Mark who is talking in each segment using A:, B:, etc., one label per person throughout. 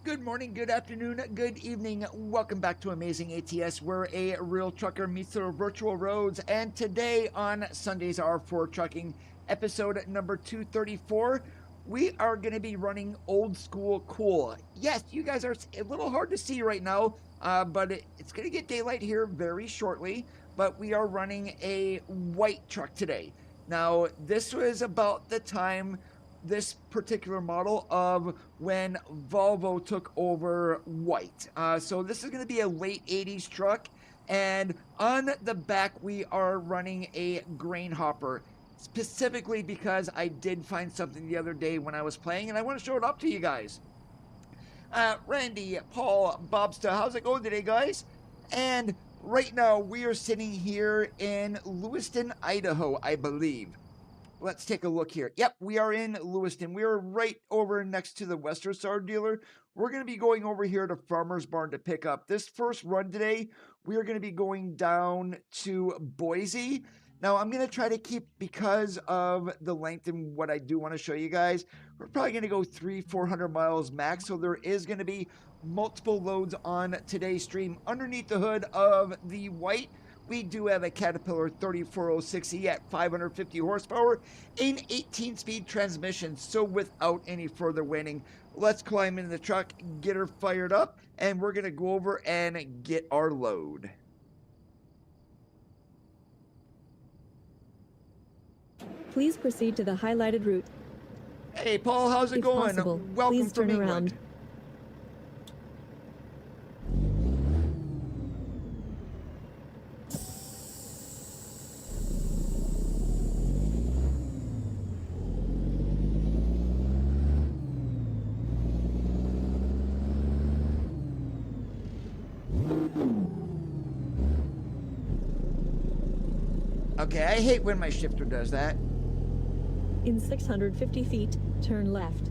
A: Good morning, good afternoon, good evening. Welcome back to Amazing ATS, where a real trucker meets the virtual roads. And today on Sunday's R4 Trucking, episode number 234, we are going to be running old school cool. Yes, you guys are a little hard to see right now, but it's going to get daylight here very shortly. But we are running a white truck today. Now, this was about the time, this particular model, of when Volvo took over white. So this is going to be a late 80s truck. And on the back, we are running a grain hopper, specifically because I did find something the other day when I was playing, and I want to show it up to you guys. Randy, Paul, Bobsta, how's it going today, guys? And right now, we are sitting here in Lewiston, Idaho, I believe. Let's take a look here. Yep, we are in Lewiston. We are right over next to the Western Star dealer. We're going to be going over here to Farmer's Barn to pick up. This first run today, we are going to be going down to Boise. Now, I'm going to try to keep, because of the length and what I do want to show you guys, we're probably going to go 300-400 miles max. So there is going to be multiple loads on today's stream. Underneath the hood of the white, we do have a Caterpillar 3406E at 550 horsepower, an 18-speed transmission. So without any further waiting, let's climb into the truck, get her fired up, and we're going to go over and get our load.
B: Please proceed to the highlighted route.
A: Hey, Paul, how's it going?
B: Possible,
A: Welcome
B: please
A: from
B: turn
A: England.
B: around.
A: Okay, I hate when my shifter does that.
B: In 650 feet, turn left.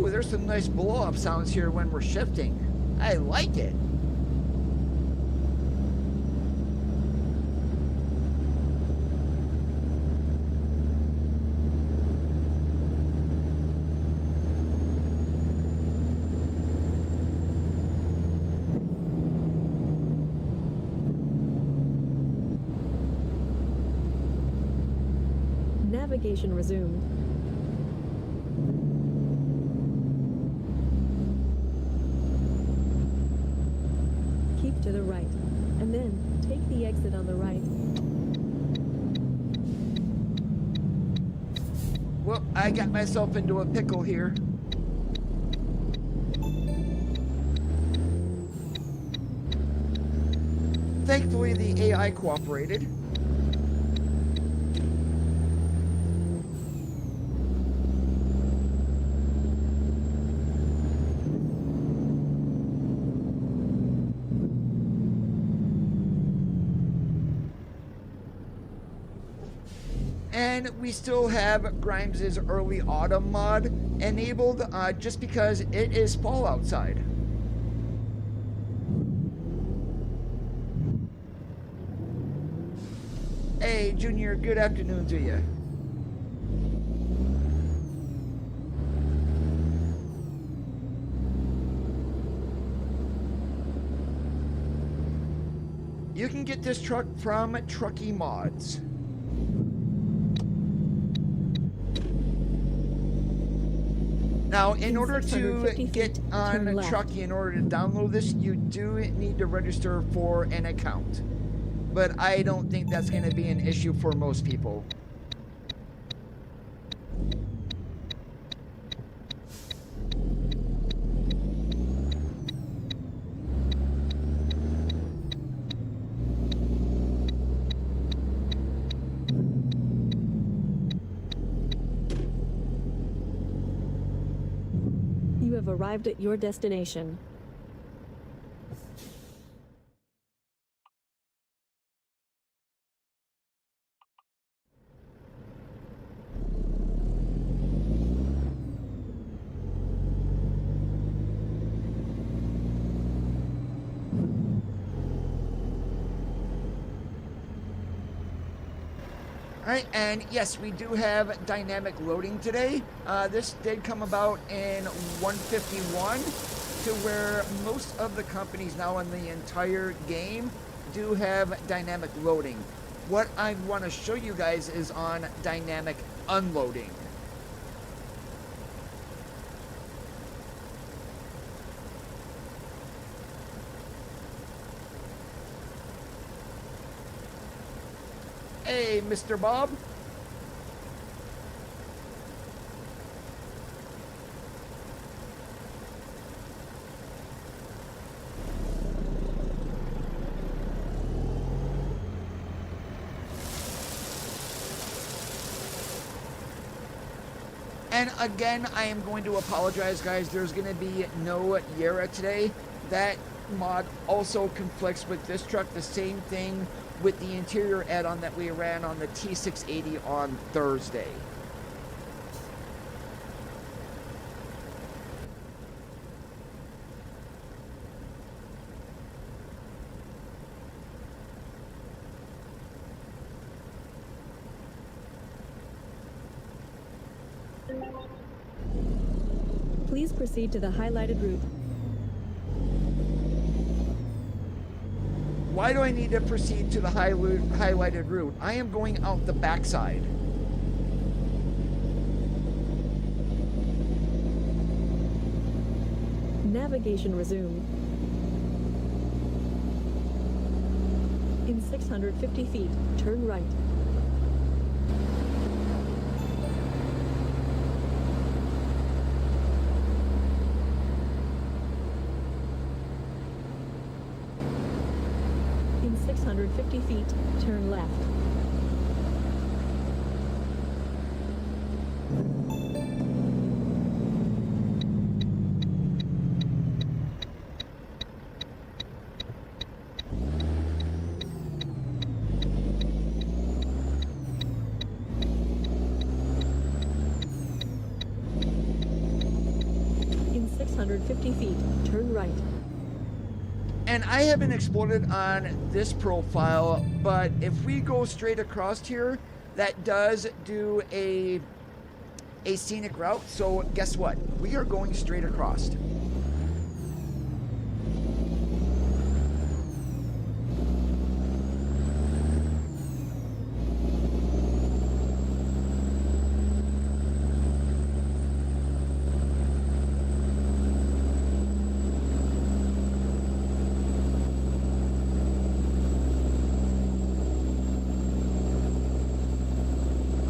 A: There's some nice blow-up sounds here when we're shifting. I like it.
B: Navigation resumed. Keep to the right, and then take the exit on the right.
A: Well, I got myself into a pickle here. Thankfully, the AI cooperated. And we still have Grimes's early autumn mod enabled, just because it is fall outside. Hey, Junior, good afternoon to you. You can get this truck from Trucky Mods. Now, in order to get on Trucky, in order to download this, you do need to register for an account. But I don't think that's going to be an issue for most people.
B: have arrived at your destination.
A: Alright, and yes, we do have dynamic loading today. This did come about in 151, to where most of the companies now in the entire game do have dynamic loading. What I want to show you guys is on dynamic unloading. Hey, Mr. Bob. And again, I am going to apologize, guys. There's going to be no Yara today. That mod also conflicts with this truck. The same thing with the interior add-on that we ran on the T680 on Thursday.
B: Please proceed to the highlighted route.
A: Why do I need to proceed to the highlighted route? I am going out the backside.
B: Navigation resumed. In 650 feet, turn right. In 650 feet, turn left. In 650 feet, turn right.
A: And I haven't exploded on this profile, but if we go straight across here, that does do a scenic route. So guess what? We are going straight across.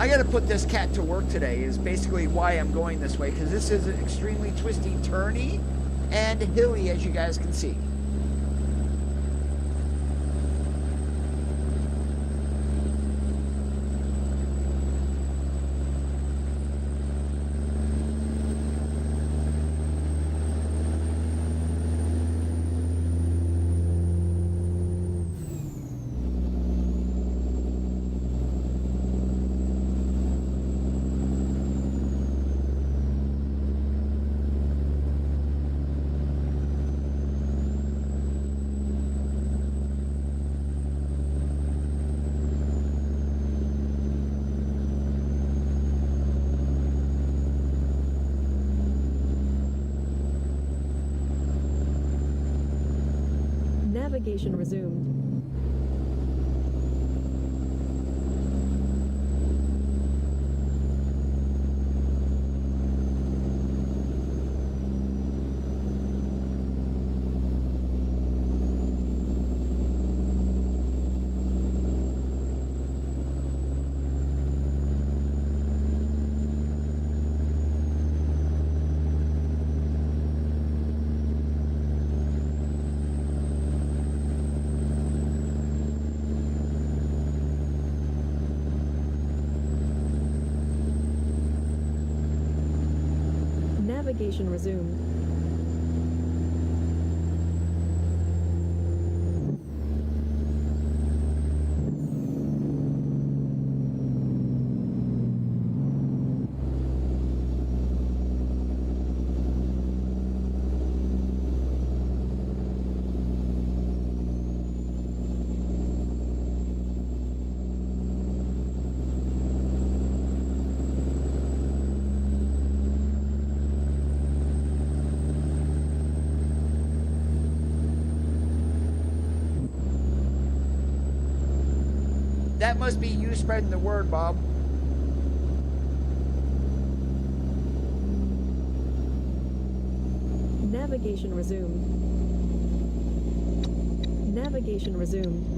A: I gotta put this cat to work today is basically why I'm going this way, because this is extremely twisty, turny, and hilly, as you guys can see.
B: Navigation resumed. Navigation resumed.
A: That must be you spreading the word, Bob.
B: Navigation resumed. Navigation resumed.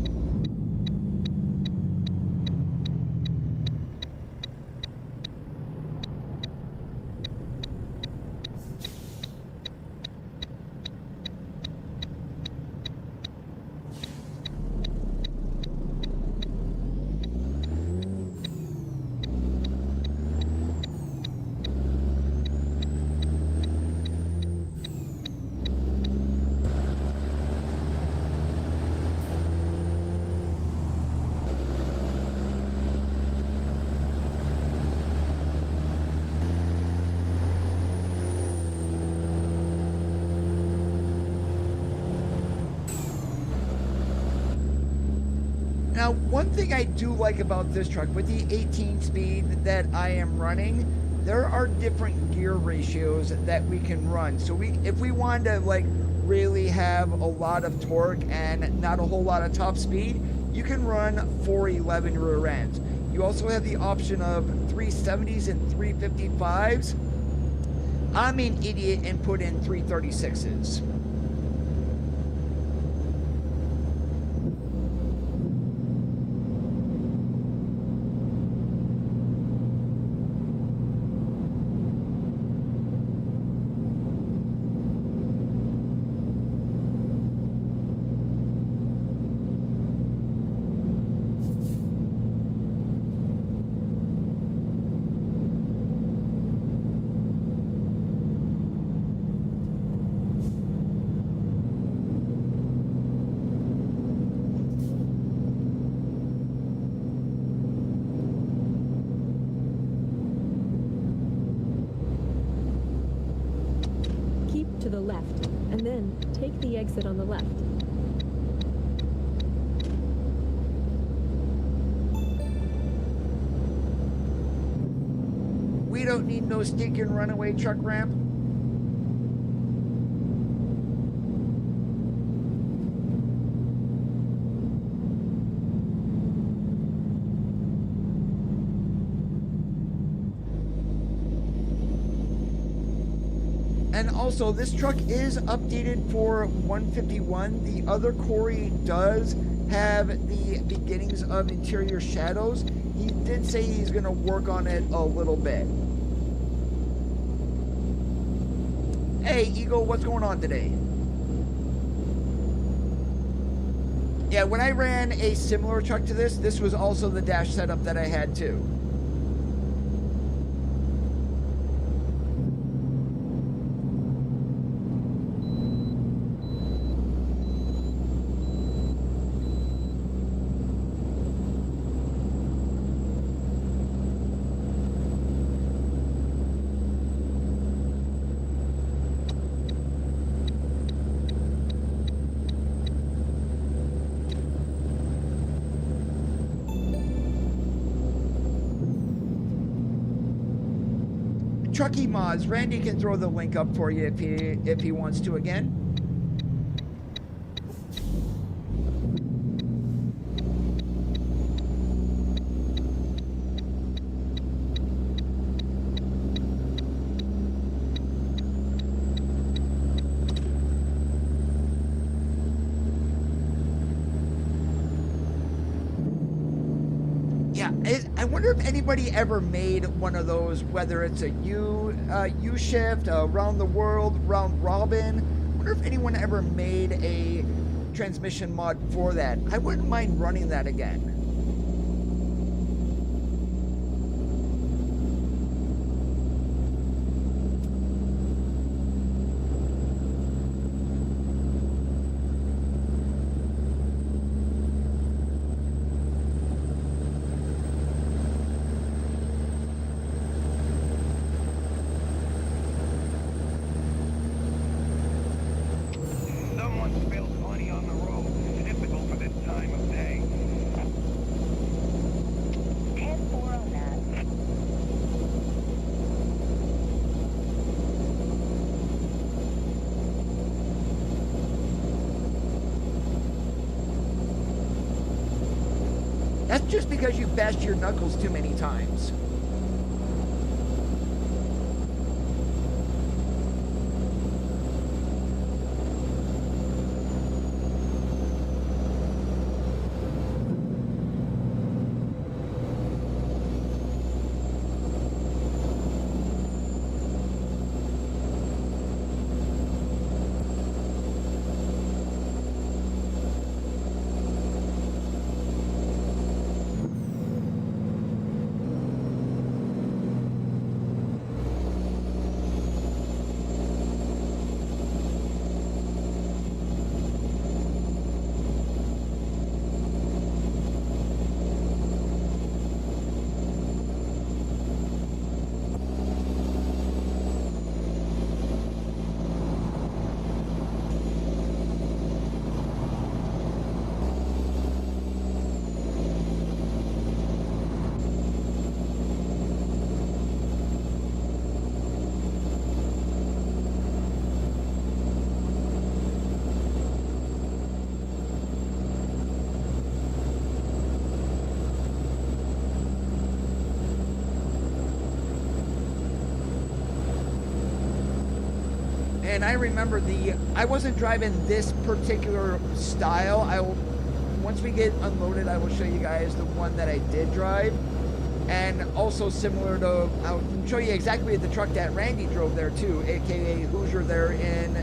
A: Now, one thing I do like about this truck, with the 18 speed that I am running, there are different gear ratios that we can run. So if we wanted to like really have a lot of torque and not a whole lot of top speed, you can run 411 rear ends. You also have the option of 370s and 355s. I'm an idiot and put in 336s.
B: To the left, and then take the exit on the left.
A: We don't need no stinking runaway truck ramp. And also, this truck is updated for 151. The other Corey does have the beginnings of interior shadows. He did say he's going to work on it a little bit. Hey, Eagle, what's going on today? Yeah, when I ran a similar truck to this was also the dash setup that I had too. Trucky Mods, Randy can throw the link up for you if he wants to again. I wonder if anybody ever made one of those, whether it's a U-shift, around the world, round robin. I wonder if anyone ever made a transmission mod for that. I wouldn't mind running that again. just because you've bashed your knuckles too many times. And I remember I wasn't driving this particular style. Once we get unloaded, I will show you guys the one that I did drive. And also similar to, I'll show you exactly the truck that Randy drove there too, aka Hoosier there in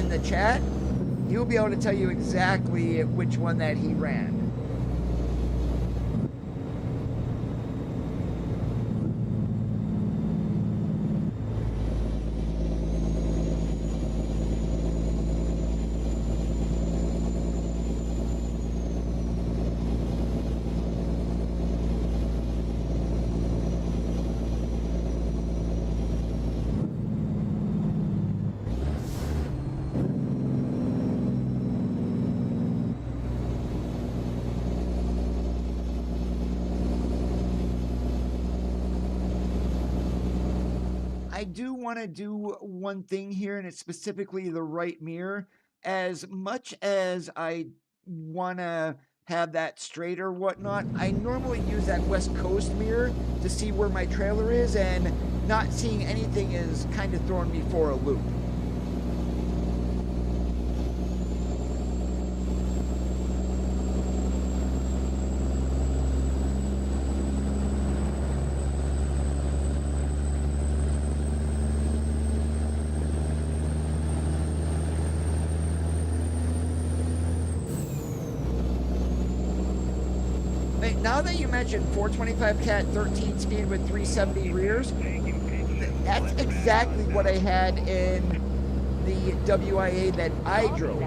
A: the chat. He'll be able to tell you exactly which one that he ran. I do want to do one thing here, and it's specifically the right mirror. As much as I want to have that straight or whatnot, I normally use that West Coast mirror to see where my trailer is, and not seeing anything is kind of throwing me for a loop. Now that you mentioned 425 cat 13 speed with 370 rears, that's exactly what I had in the WIA that I drove.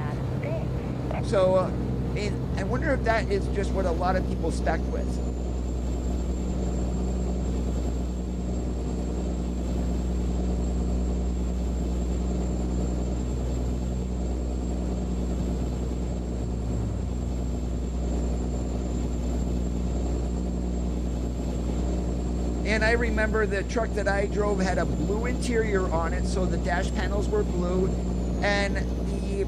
A: So, I wonder if that is just what a lot of people spec with. And I remember the truck that I drove had a blue interior on it, so the dash panels were blue, and the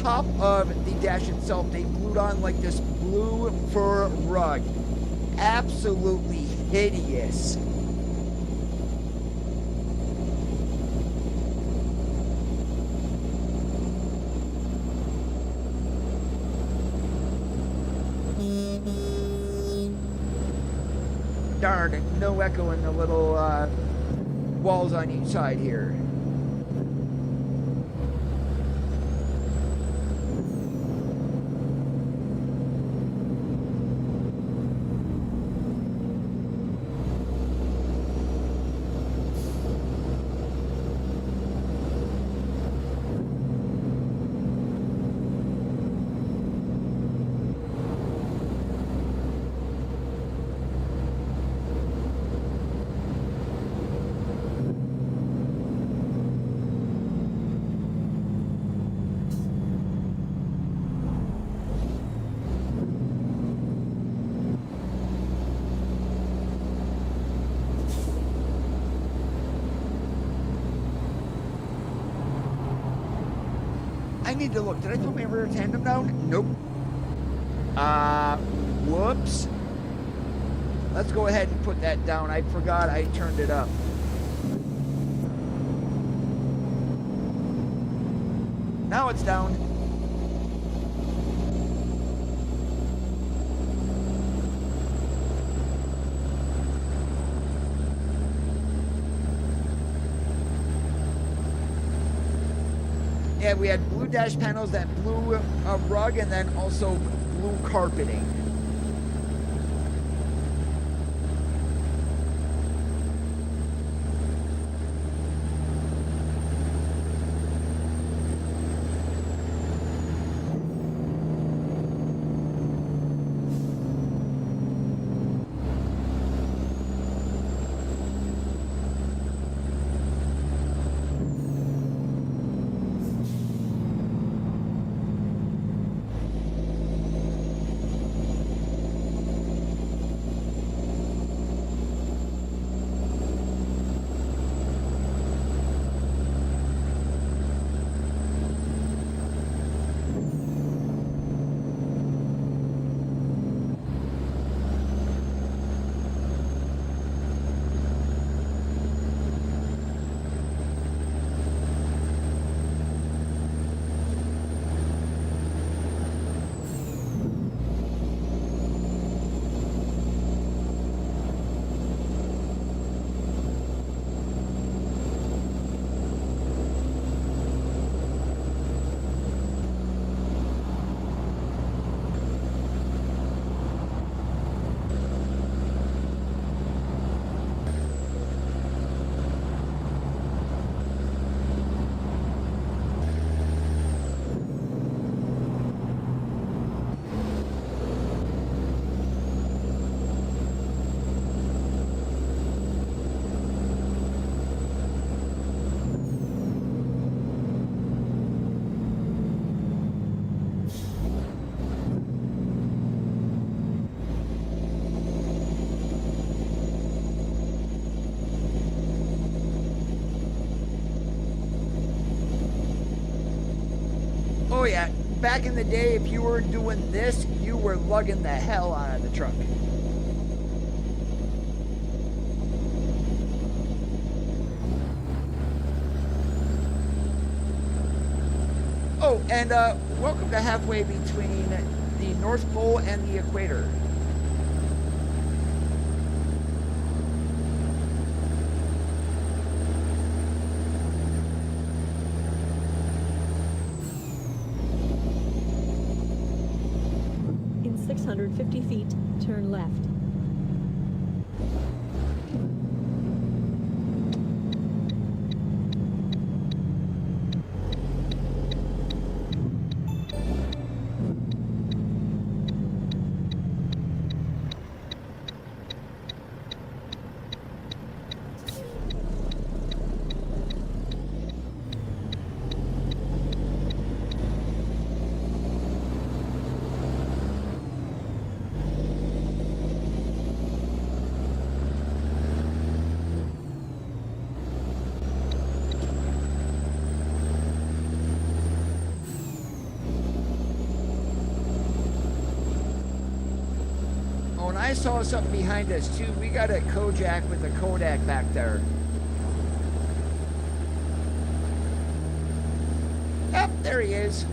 A: top of the dash itself, they glued on like this blue fur rug. Absolutely hideous. Darn, no echo in the little walls on each side here. I need to look. Did I put my rear tandem down? Nope. Whoops. Let's go ahead and put that down. I forgot I turned it up. Now it's down. Yeah, we had blue dash panels, that blue rug, and then also blue carpeting. Oh yeah, back in the day, if you were doing this, you were lugging the hell out of the truck. Oh, and welcome to halfway between the North Pole and the equator.
B: In 650 feet, turn left.
A: I saw something behind us too. We got a Kojak with a Kodak back there. Yep, there he is.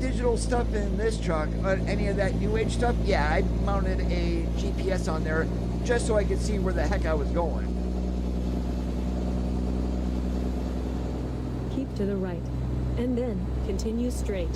A: digital stuff in this truck, any of that new age stuff, yeah, I mounted a GPS on there just so I could see where the heck I was going.
B: Keep to the right, and then continue straight.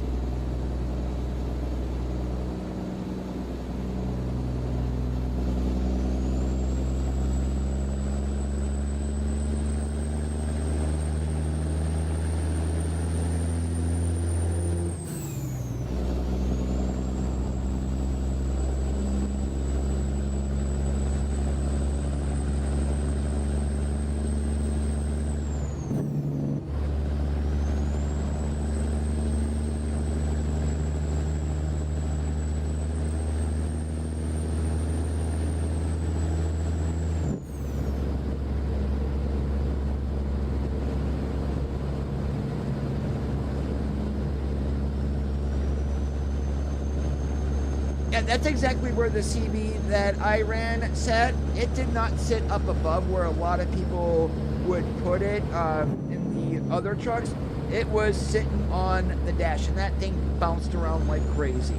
A: And that's exactly where the CB that I ran sat. It did not sit up above where a lot of people would put it in the other trucks. It was sitting on the dash, and that thing bounced around like crazy.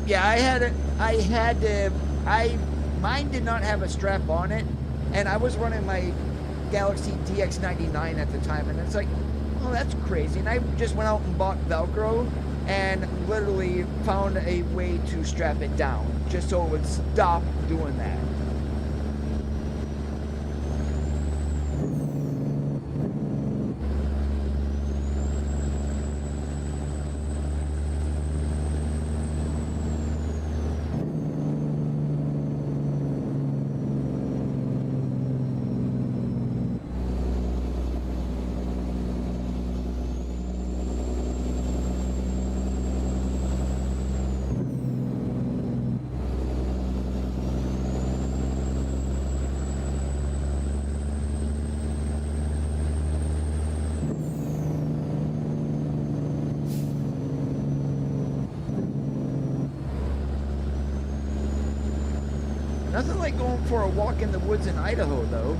A: Yeah, mine did not have a strap on it, and I was running my Galaxy DX99 at the time, and it's like, oh, that's crazy. And I just went out and bought Velcro and literally found a way to strap it down just so it would stop doing that. Nothing like going for a walk in the woods in Idaho, though.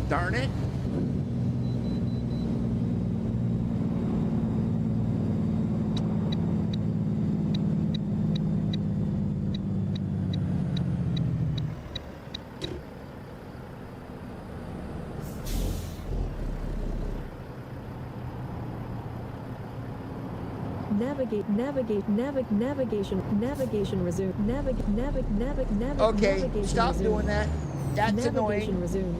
A: Darn it.
B: Navigation resume.
A: Okay,
B: navigation
A: stop
B: resume.
A: doing that. That's
B: Navigation
A: annoying.
B: resume.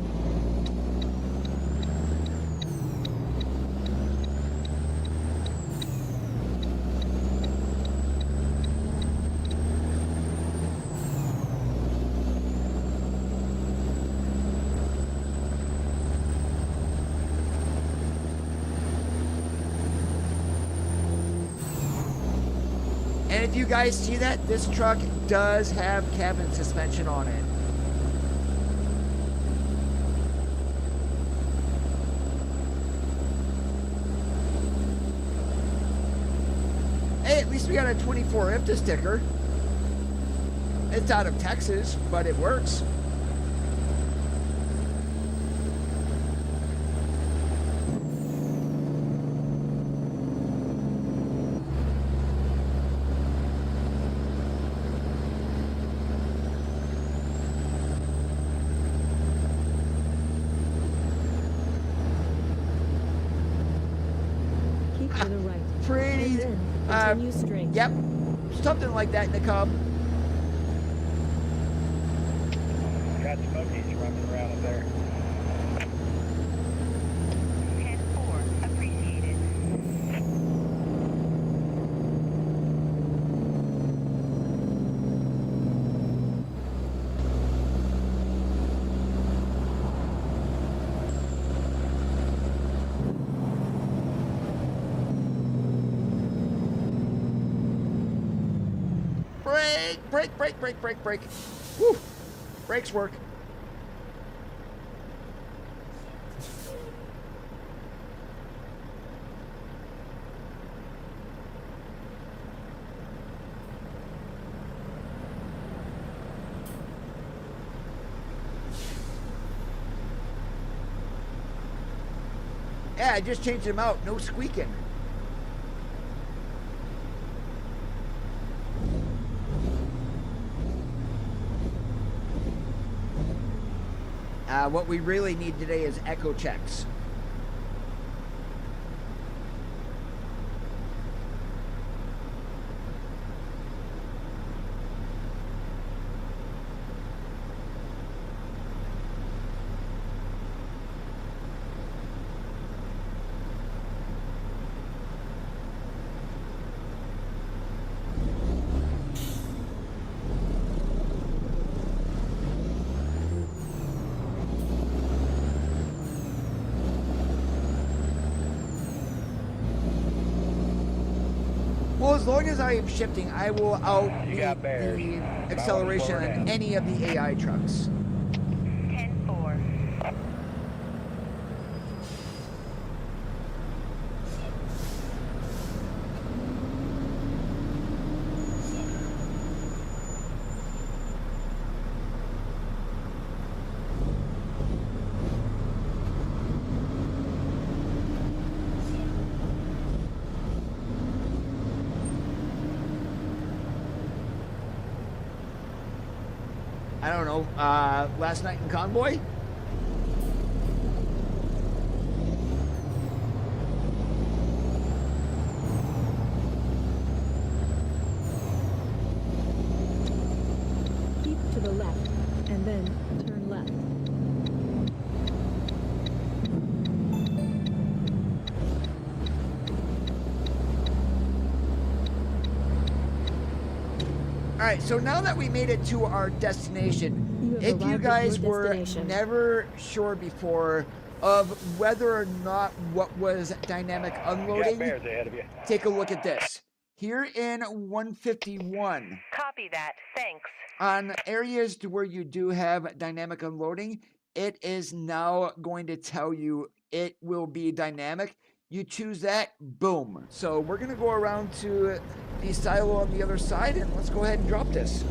A: And if you guys see that, this truck does have cabin suspension on it. Hey, at least we got a 24 IFTA sticker. It's out of Texas, but it works.
B: Keep to the right.
A: Pretty,
B: And then continue straight.
A: yep, something like that in the Cub.
C: Got smokies running around up there.
D: 10-4, appreciated.
A: Brake. Woo! Brakes work. Yeah, I just changed them out. No squeaking. What we really need today is echo checks. Well, as long as I am shifting, I will outbeat
C: got bears.
A: the acceleration on any of the AI trucks.
D: 10-4.
A: I don't know, last night in Convoy?
B: Keep to the left, and then turn left.
A: All right, so now that we made it to our destination,
B: You have
A: if you
B: arrived at
A: guys
B: your
A: were
B: destination.
A: never sure before of whether or not what was dynamic
C: Got
A: unloading,
C: bears ahead of you.
A: take a look at this. Here in 151,
D: Copy that. Thanks.
A: on areas to where you do have dynamic unloading, it is now going to tell you it will be dynamic. You choose that, boom. So we're going to go around to the silo on the other side, and let's go ahead and drop this.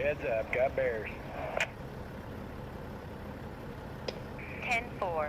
C: Heads up, got bears.
D: 10-4.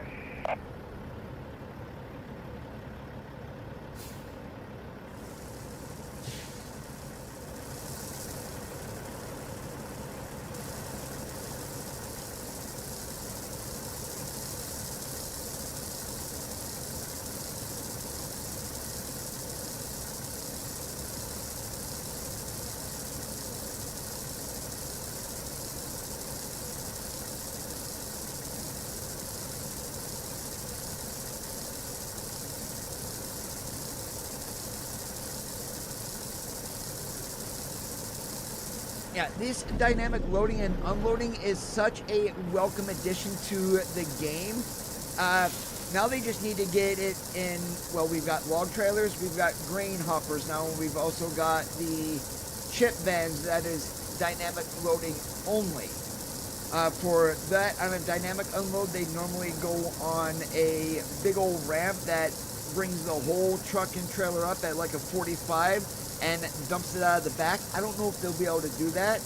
A: Yeah, this dynamic loading and unloading is such a welcome addition to the game. Now they just need to get it in, well, we've got log trailers, we've got grain hoppers now, and we've also got the chip vans that is dynamic loading only. For that, on a dynamic unload, they normally go on a big old ramp that brings the whole truck and trailer up at like a 45 and dumps it out of the back. I don't know if they'll be able to do that,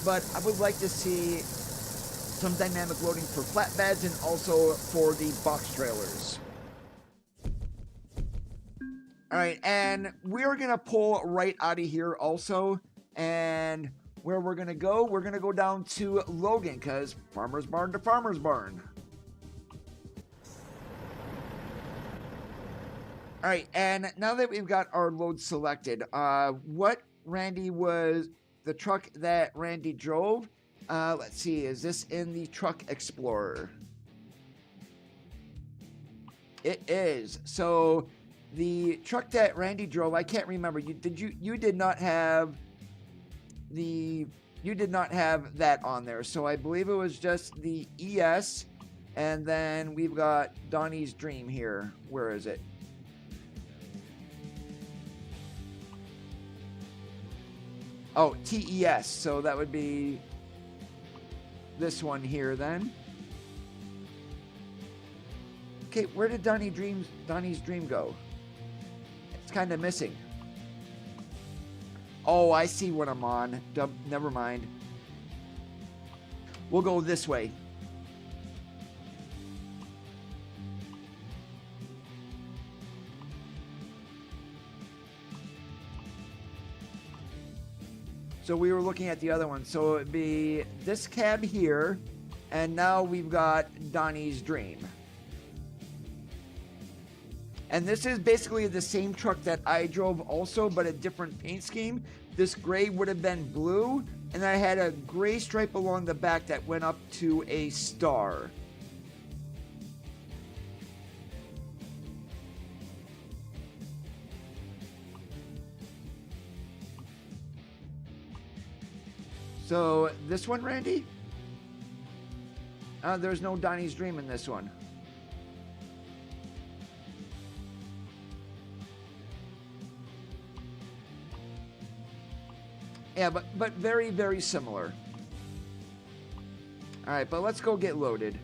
A: but I would like to see some dynamic loading for flatbeds and also for the box trailers. All right, and we're gonna pull right out of here also, and where we're gonna go down to Logan, because farmer's barn to farmer's barn. All right, and now that we've got our load selected, what Randy was, the truck that Randy drove, let's see, is this in the Truck Explorer? It is. So the truck that Randy drove, I can't remember. You did not have that on there. So I believe it was just the ES, and then we've got Donnie's Dream here. Where is it? Oh, TES. So that would be this one here then. Okay, where did Donnie's Dream go? It's kind of missing. Oh, I see what I'm on. Never mind. We'll go this way. So we were looking at the other one. So it'd be this cab here, and now we've got Donnie's Dream. And this is basically the same truck that I drove also, but a different paint scheme. This gray would have been blue, and I had a gray stripe along the back that went up to a star. So this one, Randy? There's no Donnie's Dream in this one. Yeah, but very, very similar. All right, but let's go get loaded.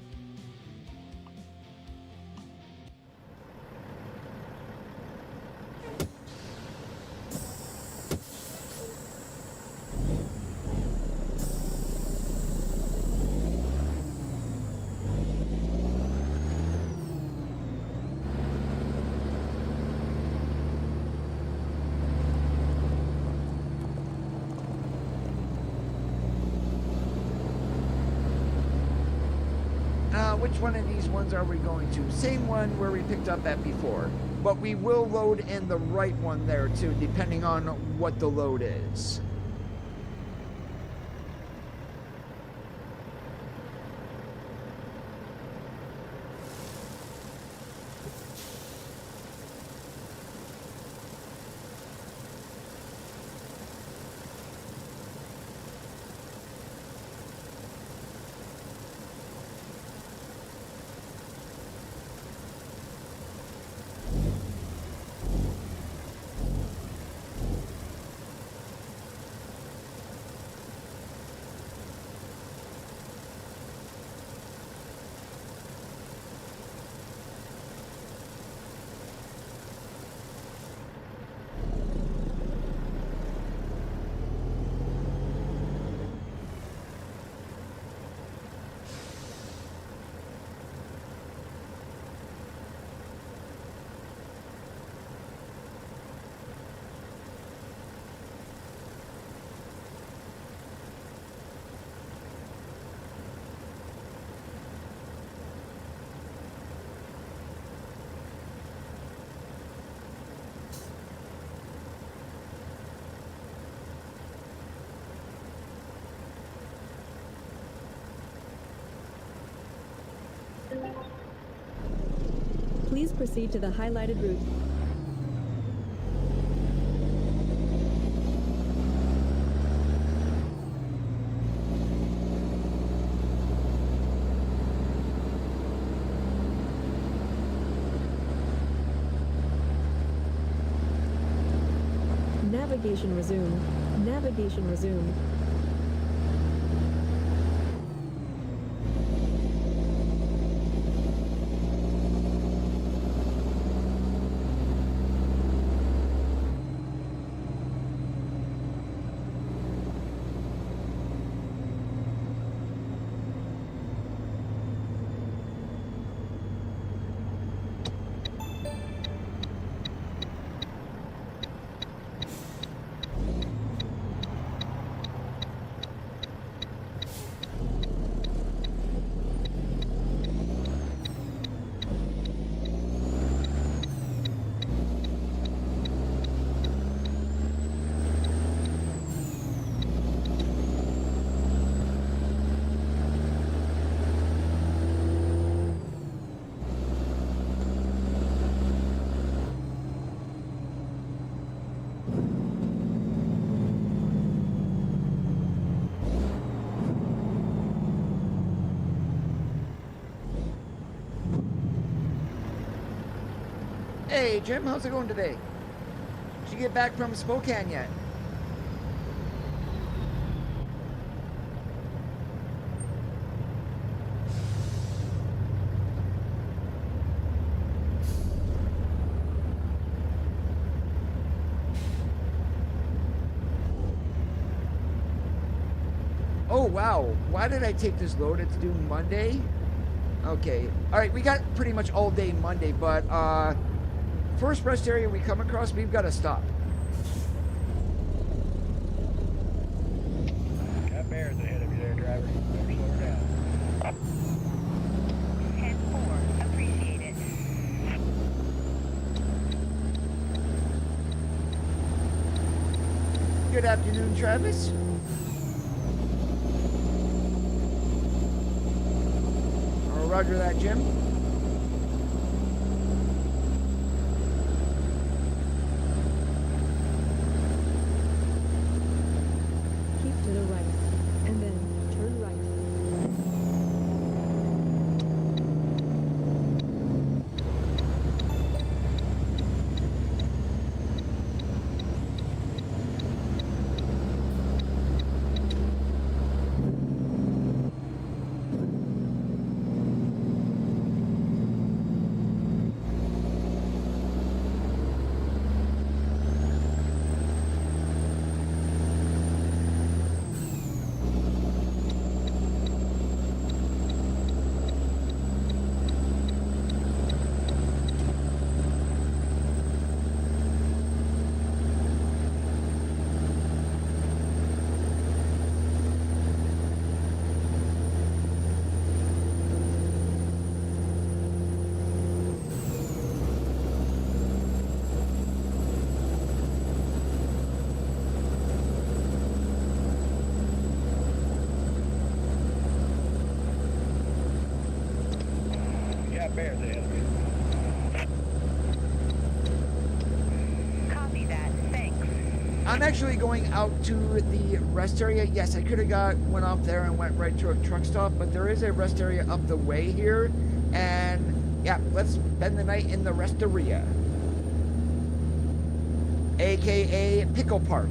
A: Which one of these ones are we going to? Same one where we picked up at before. But we will load in the right one there too, depending on what the load is.
B: Please proceed to the highlighted route. Navigation resumed. Navigation resumed.
A: Hey, Jim, how's it going today? Did you get back from Spokane yet? Oh, wow. Why did I take this load? It's due Monday? Okay. All right, we got pretty much all day Monday, but first rest area we come across, we've got to stop.
C: Got bears ahead of you there, driver. Better slow her down.
D: 10-4. Appreciate it.
A: Good afternoon, Travis. Roger that, Jim.
B: Keep to the right, and then turn right.
C: Bears ahead of you.
D: Copy that. Thanks.
A: I'm actually going out to the rest area. Yes, I could have went off there and went right to a truck stop, but there is a rest area up the way here. And yeah, let's spend the night in the rest area, aka Pickle Park.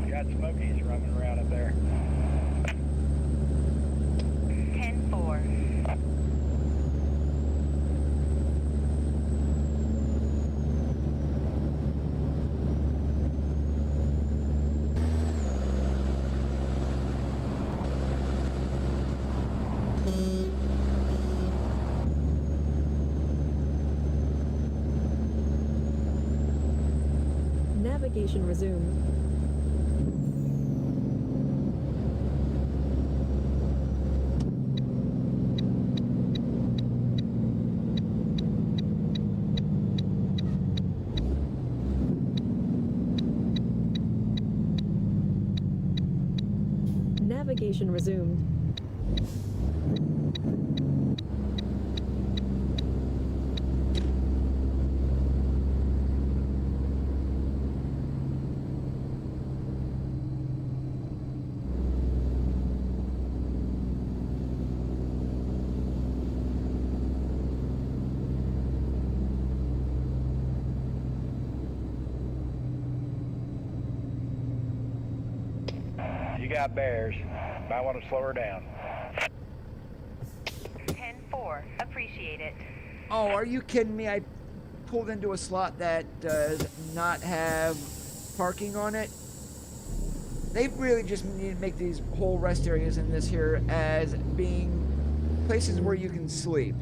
C: Got Smokies running around up there.
D: 10-4.
B: Navigation resumed. Navigation resumed.
C: You got bears. Might want to slow her down.
D: 10-4. Appreciate it.
A: Oh, are you kidding me? I pulled into a slot that does not have parking on it. They really just need to make these whole rest areas in this here as being places where you can sleep.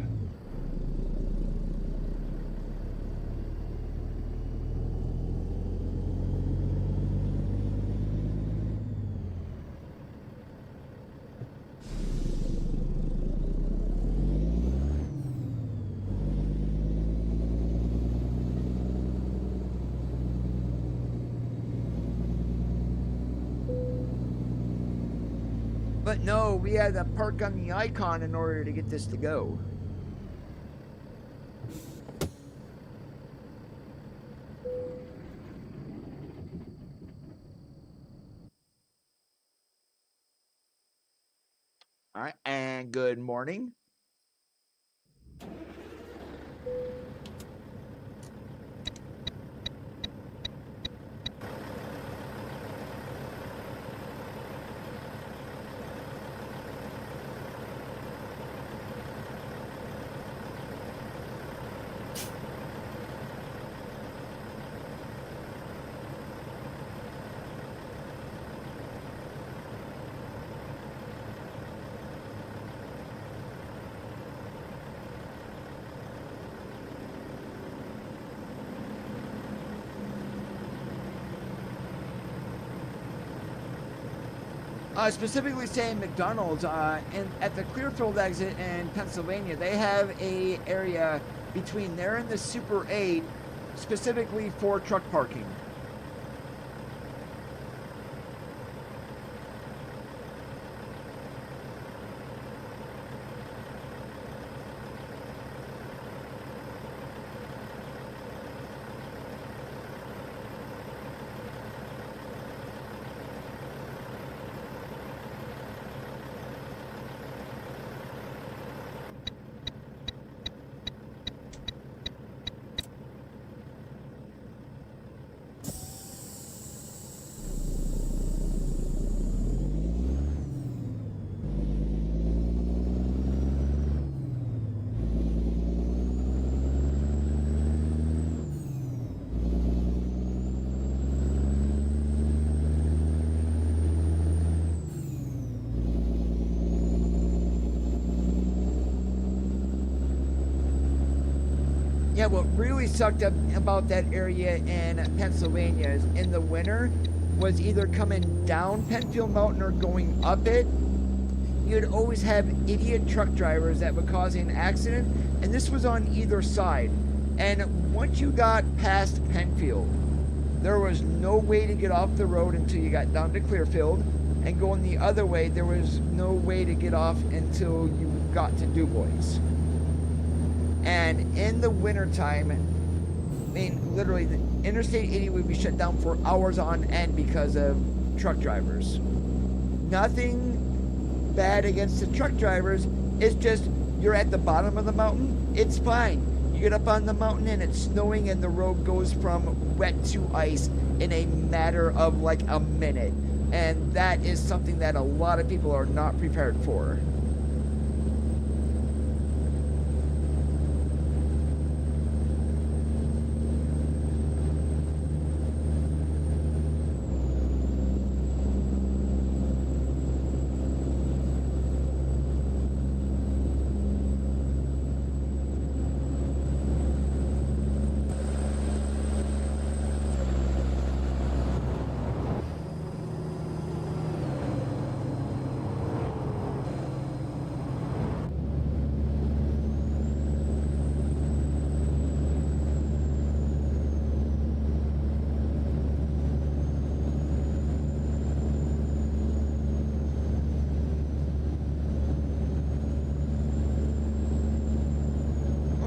A: But no, we had to park on the icon in order to get this to go. All right, and good morning. Specifically saying McDonald's at the Clearfield exit in Pennsylvania, they have a area between there and the Super 8 specifically for truck parking. Yeah, what really sucked up about that area in Pennsylvania is in the winter was either coming down Penfield Mountain or going up it. You'd always have idiot truck drivers that would cause an accident, and this was on either side. And once you got past Penfield, there was no way to get off the road until you got down to Clearfield, and going the other way, there was no way to get off until you got to DuBois. And in the wintertime, I mean, literally, the Interstate 80 would be shut down for hours on end because of truck drivers. Nothing bad against the truck drivers. It's just, you're at the bottom of the mountain, it's fine. You get up on the mountain and it's snowing and the road goes from wet to ice in a matter of like a minute. And that is something that a lot of people are not prepared for.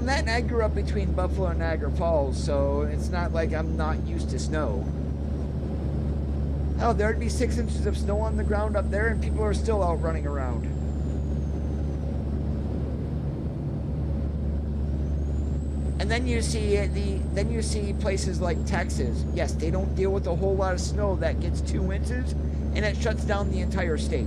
A: And I grew up between Buffalo and Niagara Falls, so it's not like I'm not used to snow. Hell, there'd be 6 inches of snow on the ground up there and people are still out running around. And then you see places like Texas. Yes, they don't deal with a whole lot of snow that gets 2 inches, and it shuts down the entire state.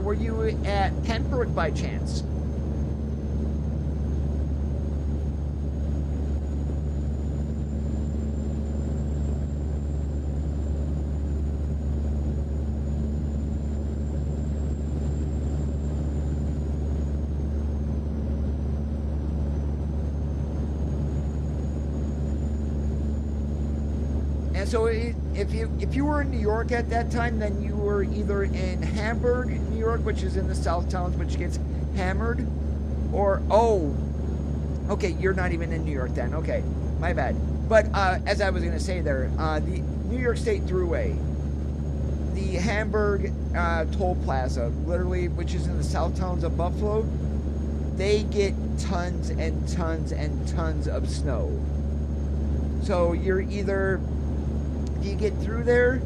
A: Were you at Pembroke by chance? And so if you were in New York at that time, then you were either in Hamburg, New York, which is in the South Towns, which gets hammered, or, oh, okay, you're not even in New York then. Okay, my bad. But as I was going to say there, the New York State Thruway, the Hamburg toll plaza, literally, which is in the South Towns of Buffalo, they get tons and tons and tons of snow. So you're either, if you get through there,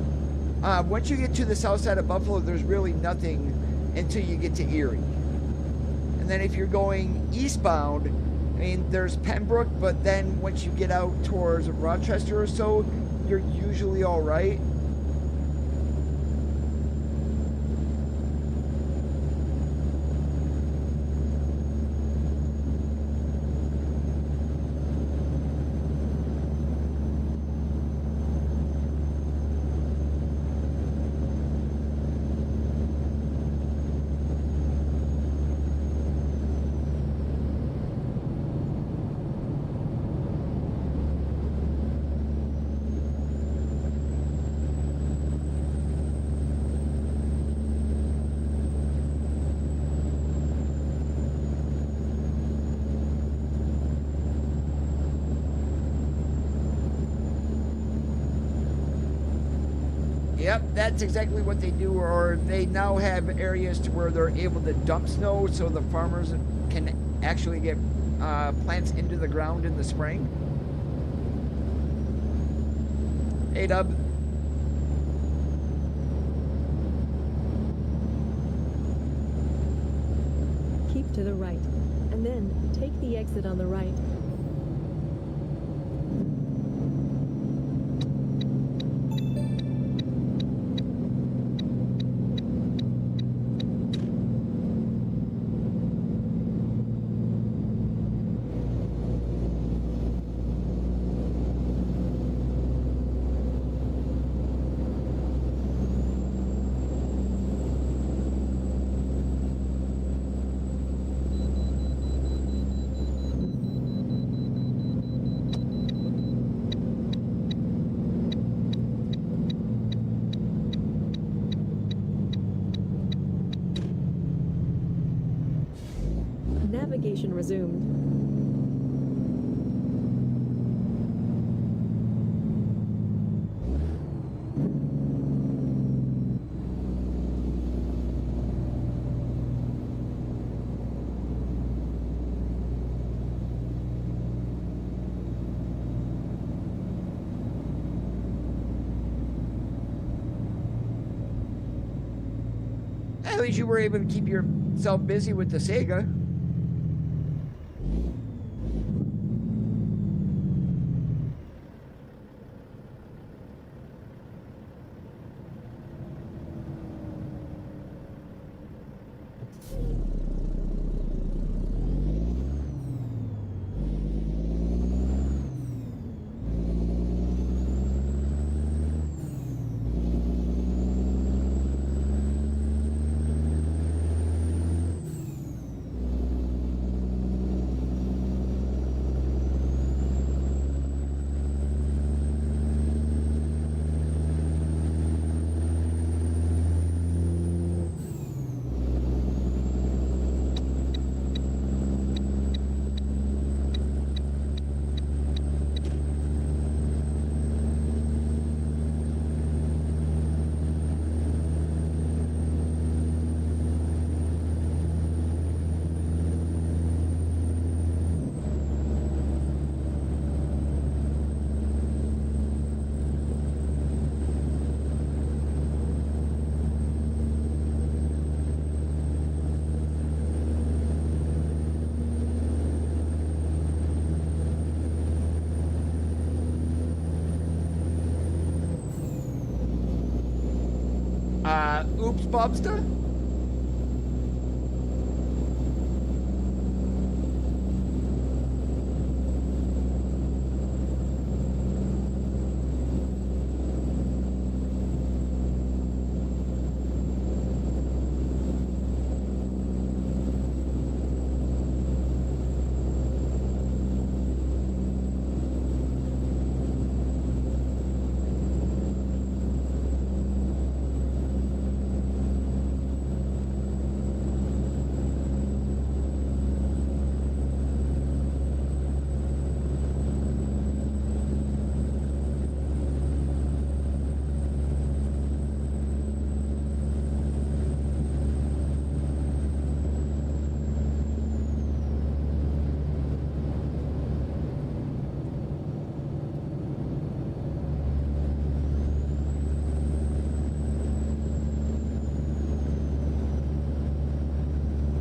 A: once you get to the south side of Buffalo, there's really nothing until you get to Erie. And then if you're going eastbound, I mean, there's Pembroke, but then once you get out towards Rochester or so, you're usually all right. Yep, that's exactly what they do, or they now have areas to where they're able to dump snow so the farmers can actually get plants into the ground in the spring. Hey, Dub.
B: Keep to the right, and then take the exit on the right. Navigation resumed.
A: At least you were able to keep yourself busy with the Sega. Bobsta?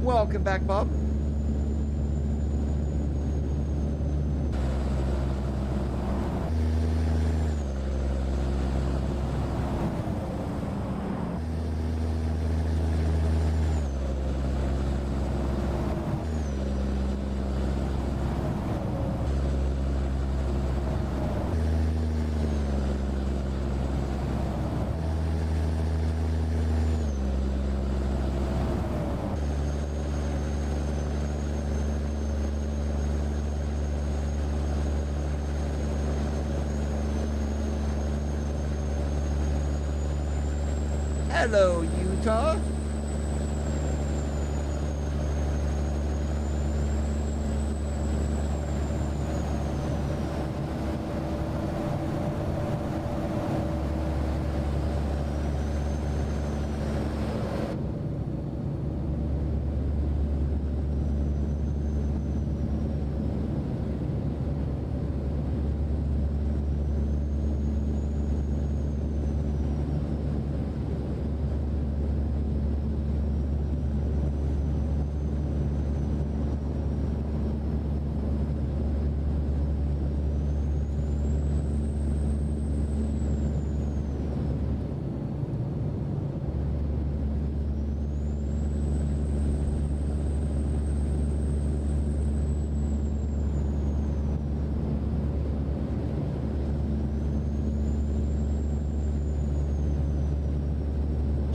A: Welcome back, Bob. Hello, Utah.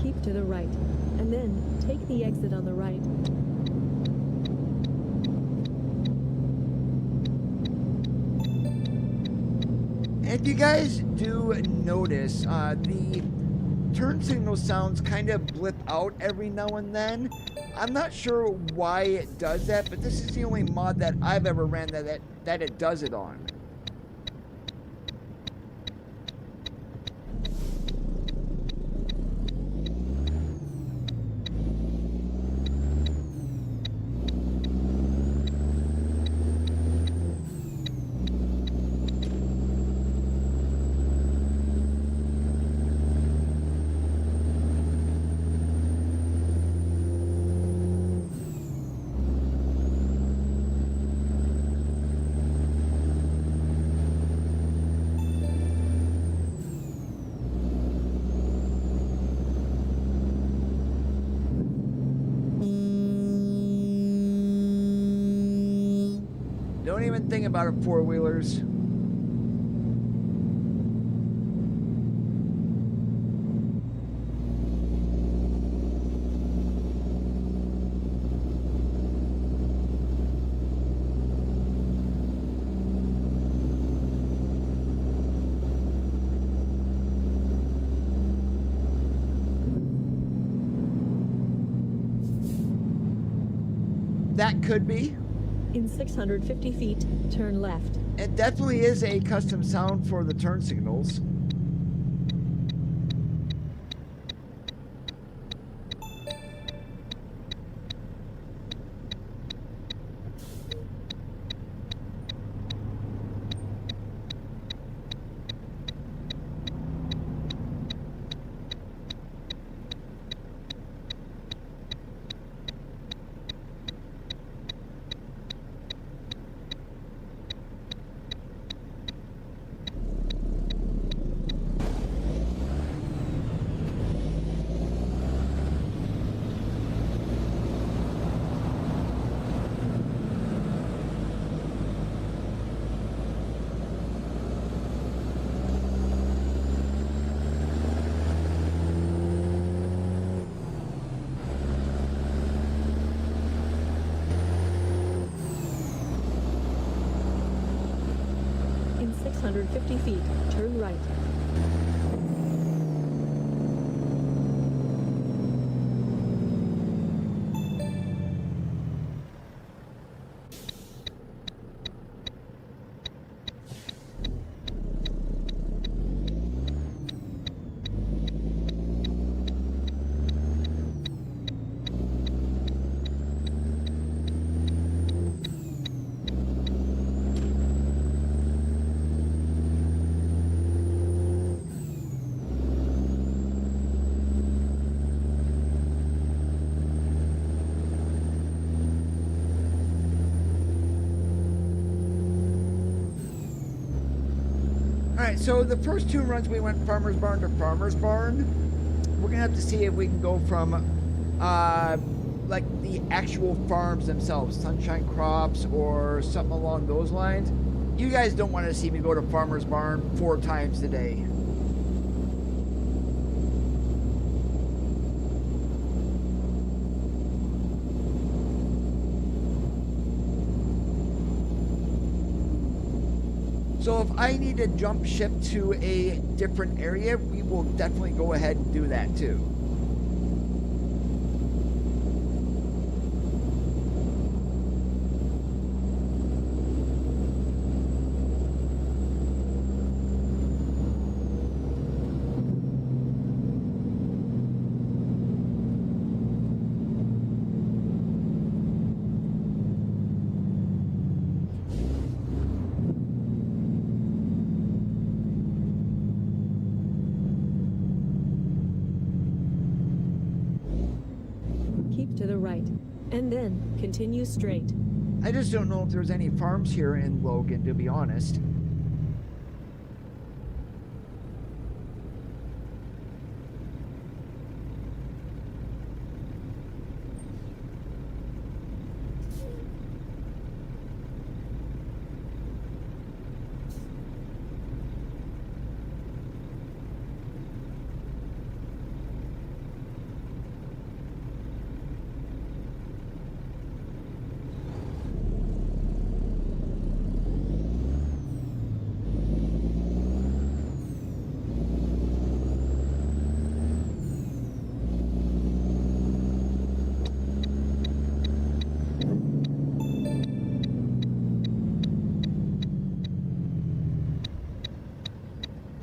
B: Keep to the right, and then take the exit on the right.
A: If you guys do notice, the turn signal sounds kind of blip out every now and then. I'm not sure why it does that, but this is the only mod that I've ever ran that it does it on. Don't even think about it, four-wheelers. That could be.
B: In 650 feet, turn left.
A: It definitely is a custom sound for the turn signals.
B: 650 feet, turn right.
A: Alright, so the first 2 runs we went Farmer's Barn to Farmer's Barn. We're gonna have to see if we can go from like the actual farms themselves, Sunshine Crops or something along those lines. You guys don't want to see me go to Farmer's Barn 4 times a day. So if I need to jump ship to a different area, we will definitely go ahead and do that too.
B: To the right, and then continue straight.
A: I just don't know if there's any farms here in Logan, to be honest.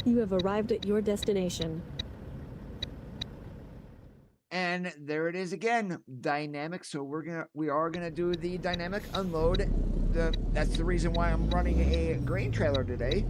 B: You have arrived at your destination.
A: And there it is again, dynamic. So we are gonna do the dynamic unload. That's the reason why I'm running a grain trailer today.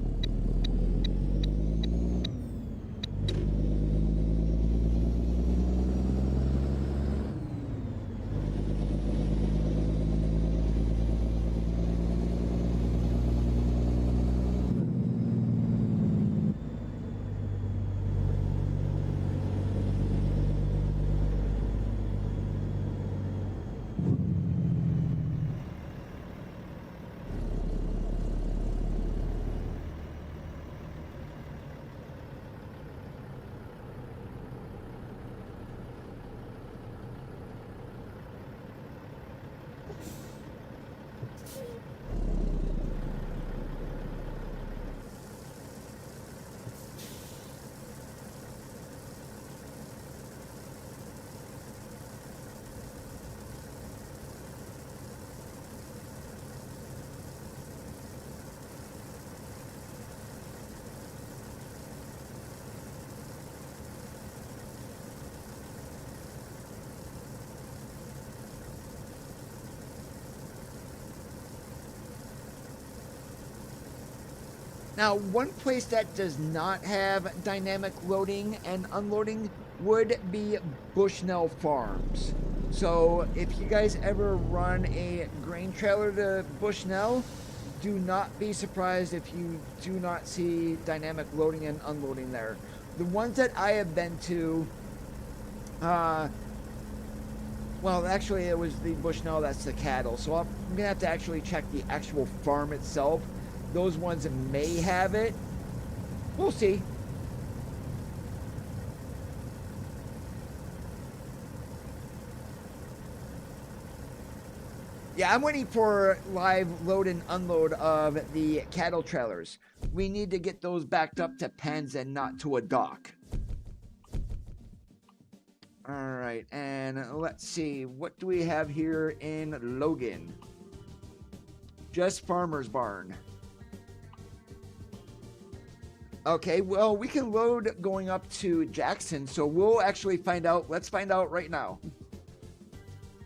A: Now, one place that does not have dynamic loading and unloading would be Bushnell Farms. So if you guys ever run a grain trailer to Bushnell, do not be surprised if you do not see dynamic loading and unloading there. The ones that I have been to, well, actually it was the Bushnell, that's the cattle. So I'm gonna have to actually check the actual farm itself. Those ones may have it. We'll see. Yeah, I'm waiting for live load and unload of the cattle trailers. We need to get those backed up to pens and not to a dock. All right, and let's see. What do we have here in Logan? Just Farmer's Barn. Okay, well, we can load going up to Jackson, so we'll actually find out. Let's find out right now.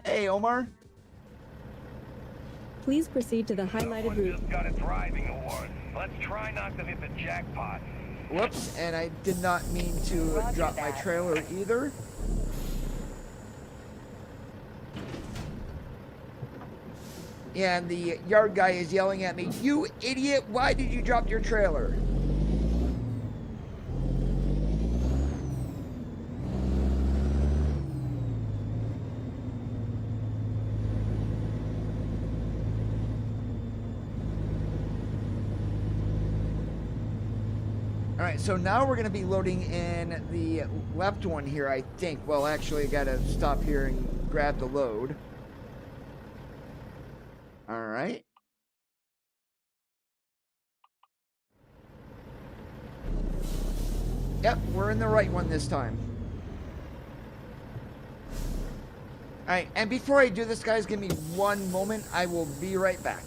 A: Hey, Omar.
B: Please proceed to the highlighted
C: Someone
B: route.
C: just got a driving award. Let's try not to hit the jackpot.
A: Whoops, and I did not mean to
D: Roger
A: drop my
D: that.
A: trailer either. And the yard guy is yelling at me, "You idiot, why did you drop your trailer?" All right, so now we're going to be loading in the left one here, I think. Well, actually, I got to stop here and grab the load. All right. Yep, we're in the right one this time. All right, and before I do this, guys, give me one moment. I will be right back.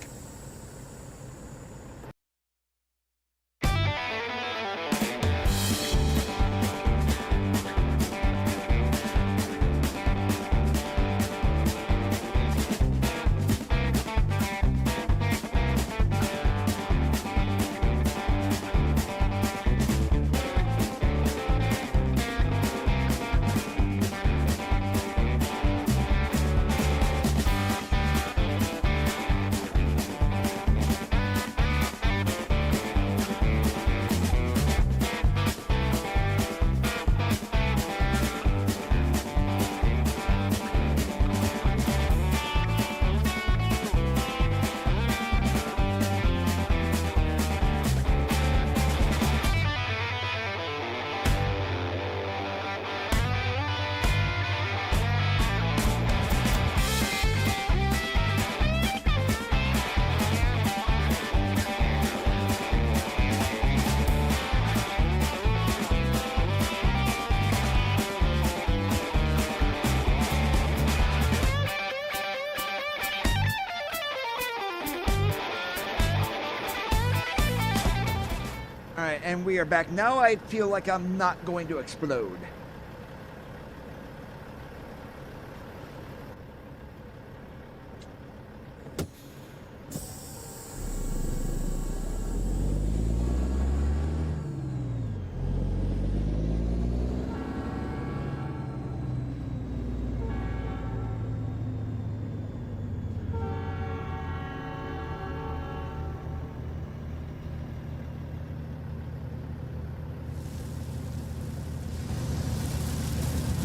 A: All right, and we are back. Now I feel like I'm not going to explode.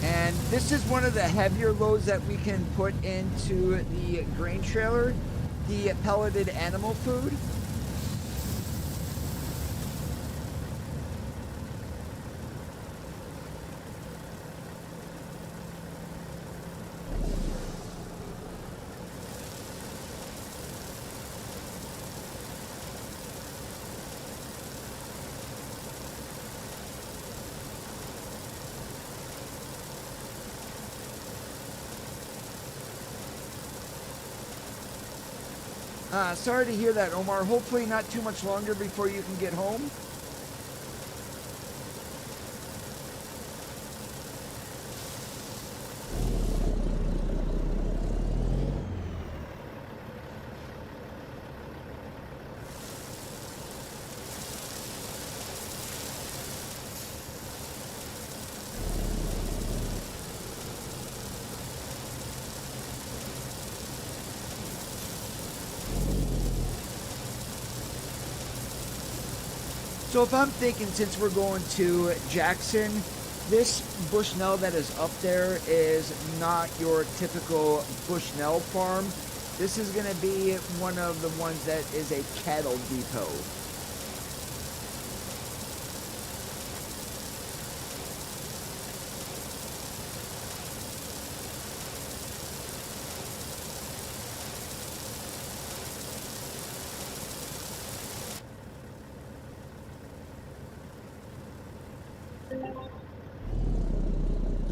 A: And this is one of the heavier loads that we can put into the grain trailer, the pelleted animal food. Sorry to hear that, Omar. Hopefully not too much longer before you can get home. So if I'm thinking, since we're going to Jackson, this Bushnell that is up there is not your typical Bushnell farm. This is going to be one of the ones that is a cattle depot.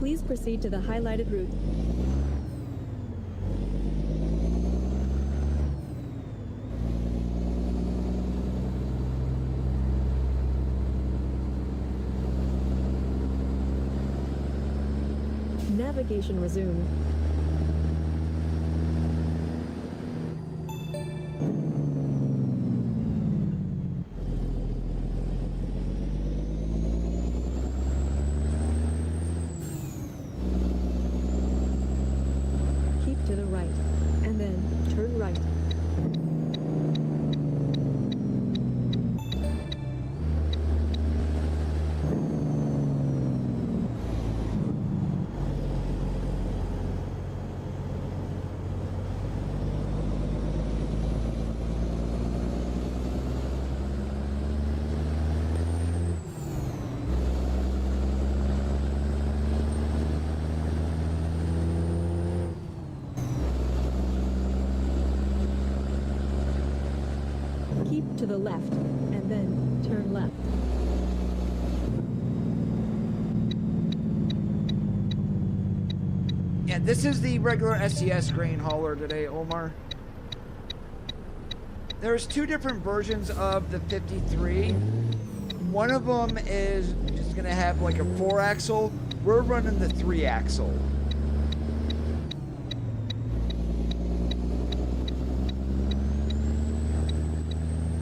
B: Please proceed to the highlighted route. Navigation resumed. Keep to the right, and then turn right. Keep to the left, and then turn left.
A: Yeah, this is the regular SES grain hauler today, Omar. There's two different versions of the 53. One of them is just going to have like a 4-axle. We're running the 3-axle.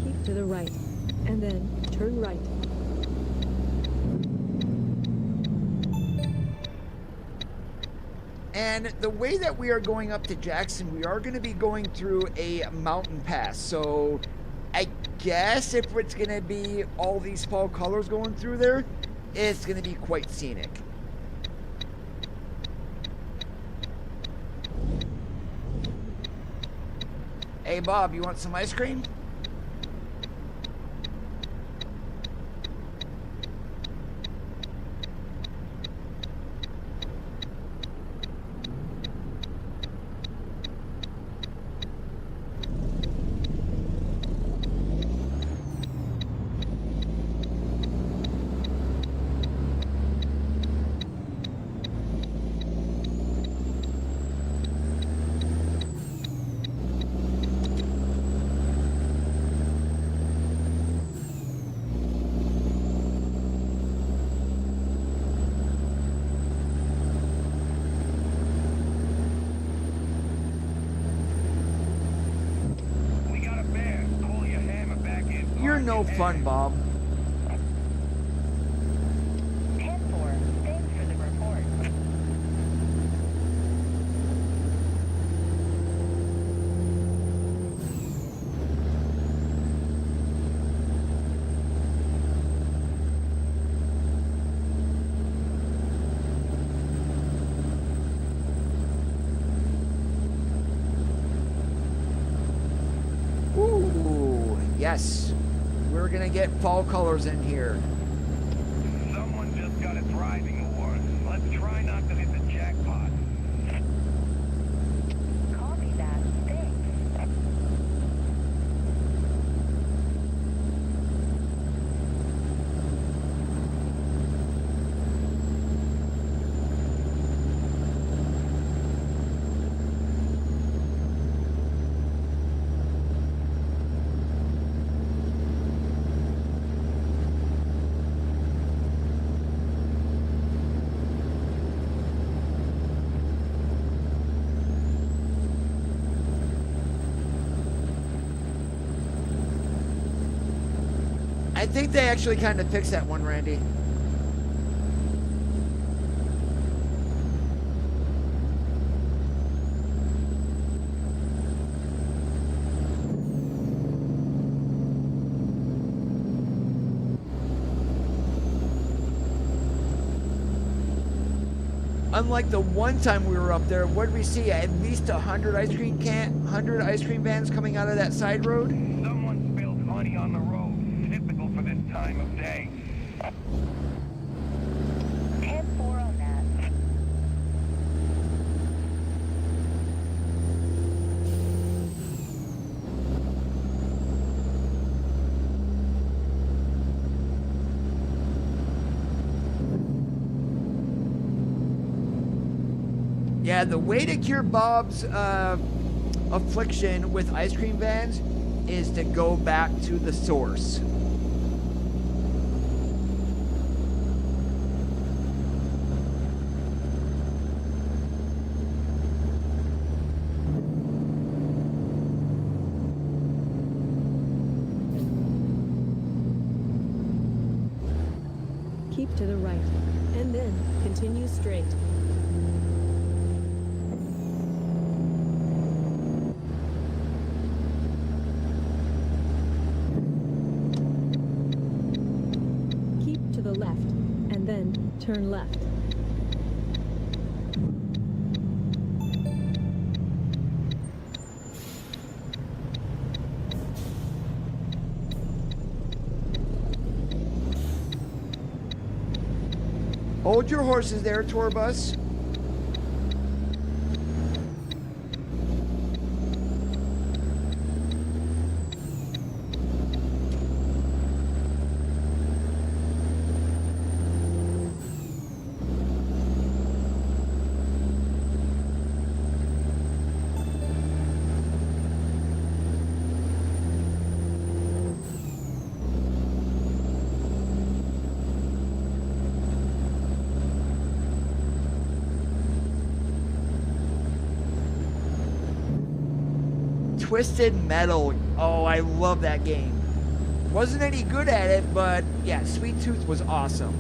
B: Keep to the right, and then turn right.
A: And the way that we are going up to Jackson, we are going to be going through a mountain pass. So I guess if it's going to be all these fall colors going through there, it's going to be quite scenic. Hey Bob, you want some ice cream? No fun, Bob.
D: 10-4, thanks for the report.
A: Ooh, yes. We're gonna get fall colors in here.
C: Someone just got a driving award. Let's try not to hit the jackpot.
D: Copy that, thanks.
A: I think they actually kind of fixed that one, Randy. Unlike the one time we were up there, what did we see? At least 100 ice cream vans coming out of that side road?
C: Someone spilled honey on the road. Typical for this time of day.
D: 10-4 on that.
A: Yeah, the way to cure Bob's affliction with ice cream vans is to go back to the source.
B: Keep to the right, and then continue straight. Keep to the left, and then turn left.
A: Hold your horses there, tour bus. Twisted Metal. Oh, I love that game. Wasn't any good at it, but yeah, Sweet Tooth was awesome.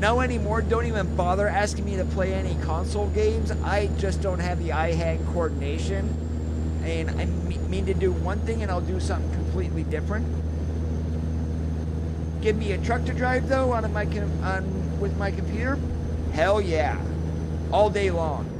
A: Now anymore, don't even bother asking me to play any console games. I just don't have the eye-hand coordination. And I mean to do one thing and I'll do something completely different. Give me a truck to drive though with my computer? Hell yeah. All day long.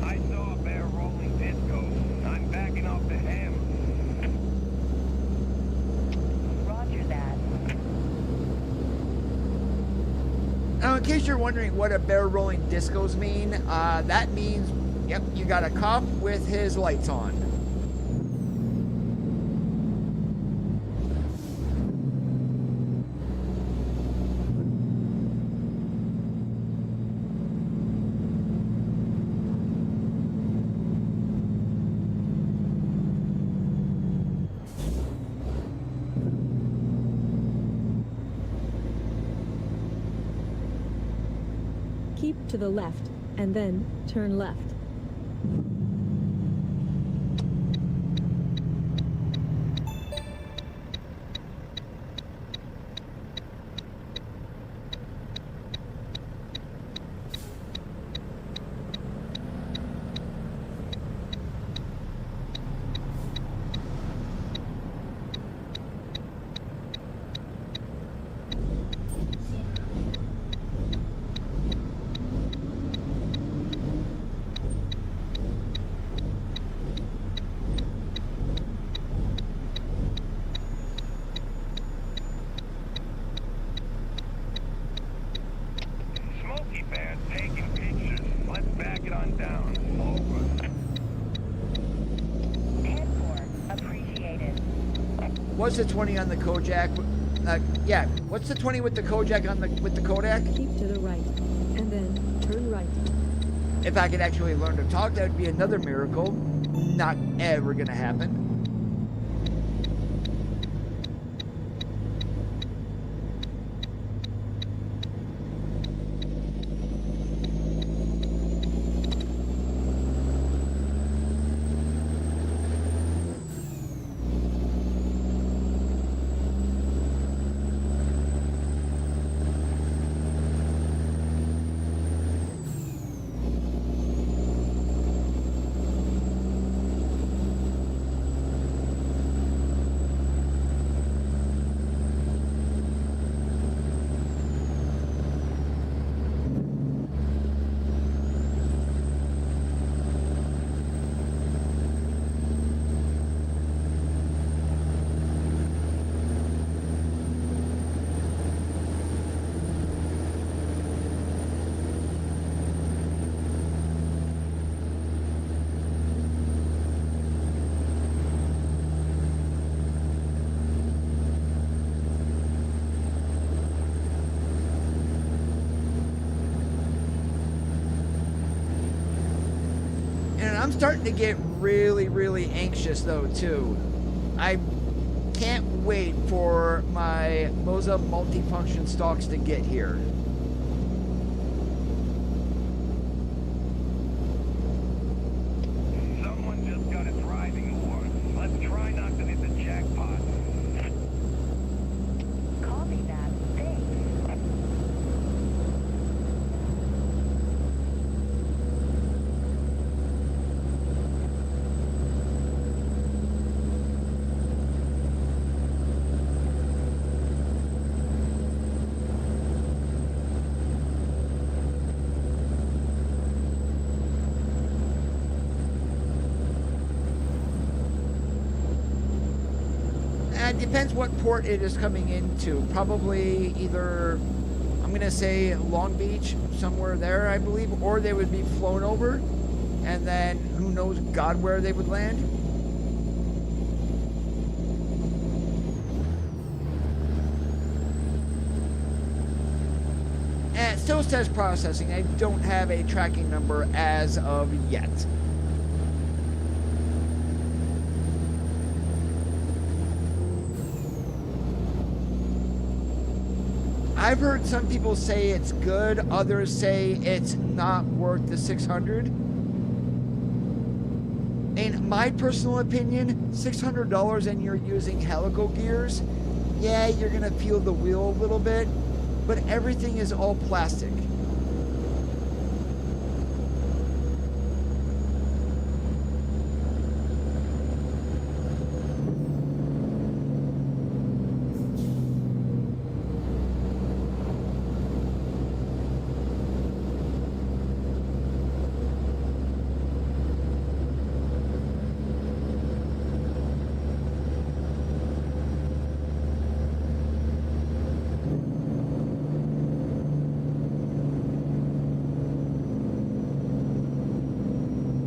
C: I saw a bear rolling disco. I'm backing off the hem.
D: Roger that.
A: Now, in case you're wondering what a bear rolling discos mean, that means, yep, you got a cop with his lights on.
B: Keep to the left, and then turn left.
A: What's the 20 on the Kojak? Yeah, what's the 20 with the Kojak on the Kodak?
B: Keep to the right, and then turn right.
A: If I could actually learn to talk, that would be another miracle. Not ever gonna happen. I'm starting to get really, really anxious though too. I can't wait for my Moza multifunction stalks to get here.
C: Someone just got a driving award. Let's try not to hit the jackpot.
D: Copy that. Thanks.
A: It depends what port it is coming into. Probably either, I'm going to say Long Beach, somewhere there, I believe, or they would be flown over, and then who knows God where they would land. And it still says processing. I don't have a tracking number as of yet. I've heard some people say it's good, others say it's not worth the 600. In my personal opinion, $600 and you're using helical gears, yeah, you're gonna feel the wheel a little bit, but everything is all plastic.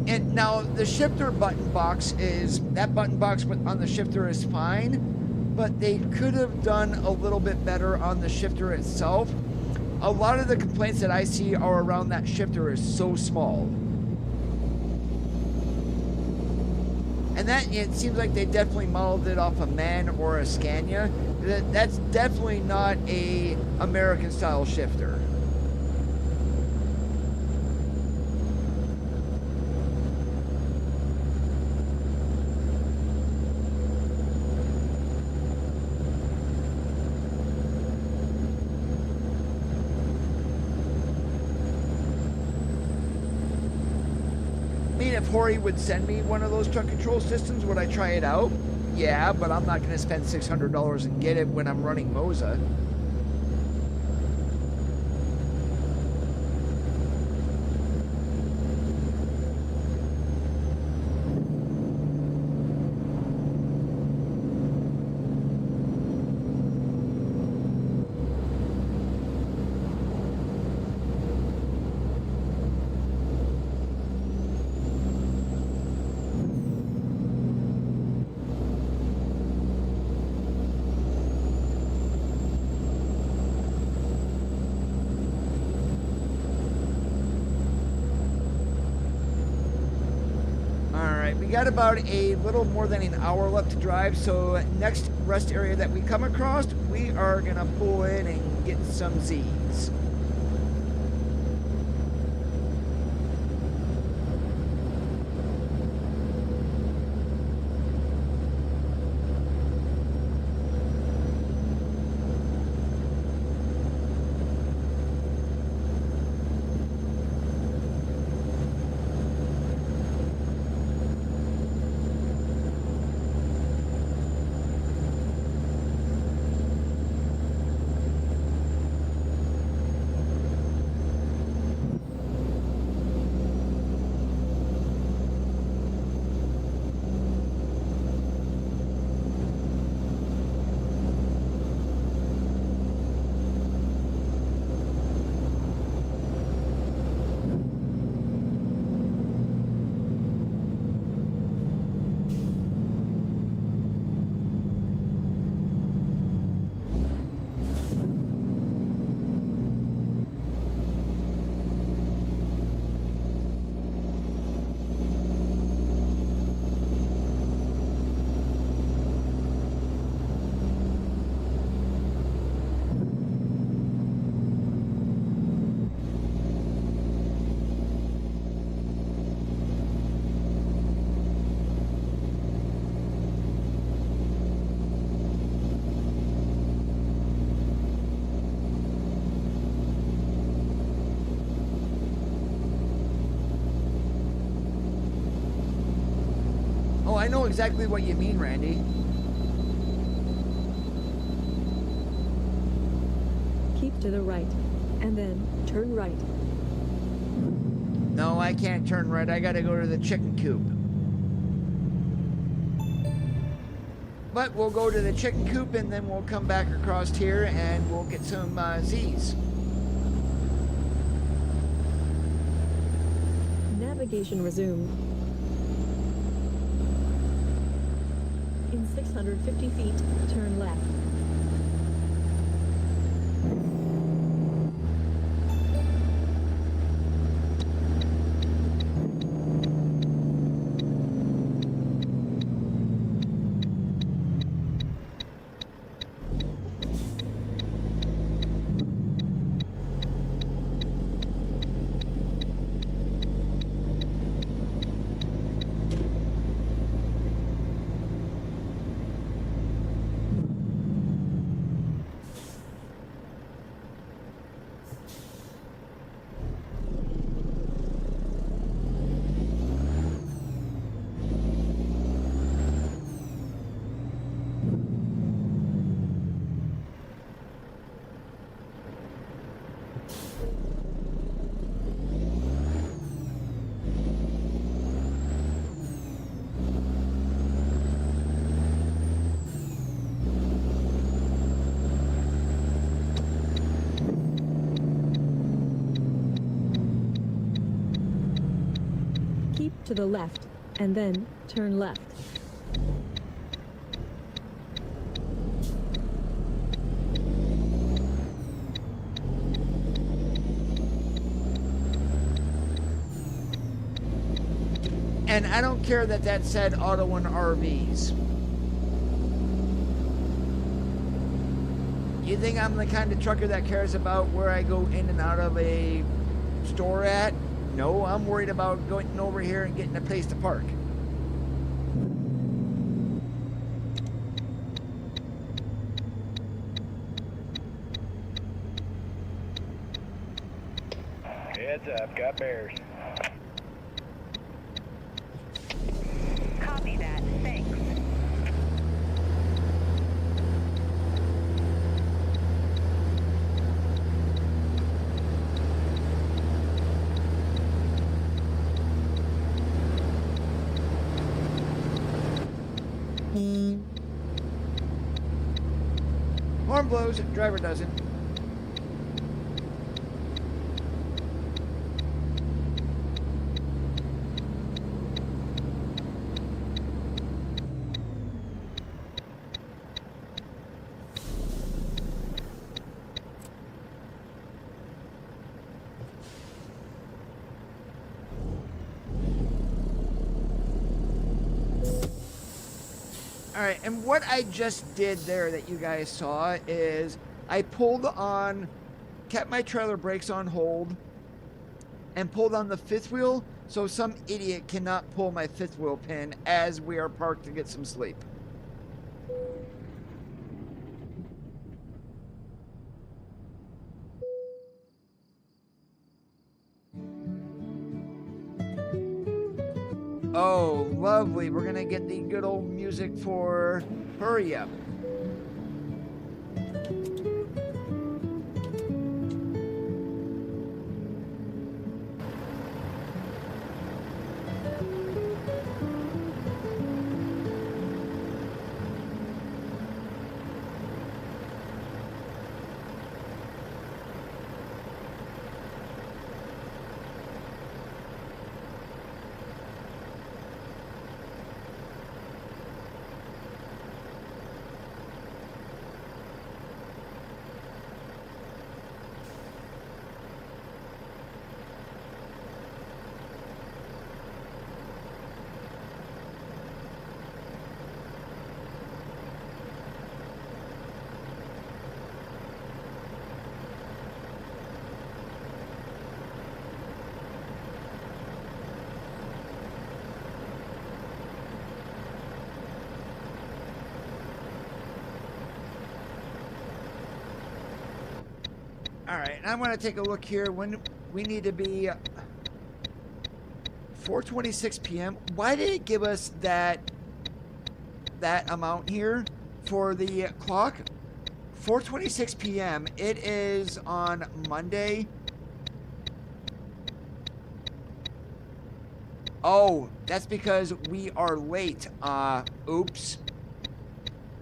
A: And now the shifter button box is, that button box on the shifter is fine, but they could have done a little bit better on the shifter itself. A lot of the complaints that I see are around that shifter is so small. And that, it seems like they definitely modeled it off a MAN or a Scania. That's definitely not a American style shifter. If Hori would send me one of those truck control systems, would I try it out? Yeah, but I'm not going to spend $600 and get it when I'm running Moza. got about a little more than an hour left to drive, so next rest area that we come across, we are gonna pull in and get some Z's. Oh, I know exactly what you mean, Randy.
B: Keep to the right, and then turn right.
A: No, I can't turn right. I gotta go to the chicken coop. But we'll go to the chicken coop and then we'll come back across here and we'll get some Z's.
B: Navigation resumed. In 650 feet, turn left. To the left, and then turn left.
A: And I don't care that that said Auto and RVs. You think I'm the kind of trucker that cares about where I go in and out of a store at? No, I'm worried about going over here and getting a place to park.
C: Heads up, got bears.
D: Copy that. Thanks.
A: Horn blows, driver doesn't. All right, and what I just did there that you guys saw is I pulled on, kept my trailer brakes on hold, and pulled on the fifth wheel so some idiot cannot pull my fifth wheel pin as we are parked to get some sleep. Oh, lovely. We're going to get the good old music for Hurry Up. All right, I'm going to take a look here. When we need to be 4:26 p.m. Why did it give us that amount here for the clock? 4:26 p.m. It is on Monday. Oh, that's because we are late. Oops.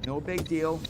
A: No big deal.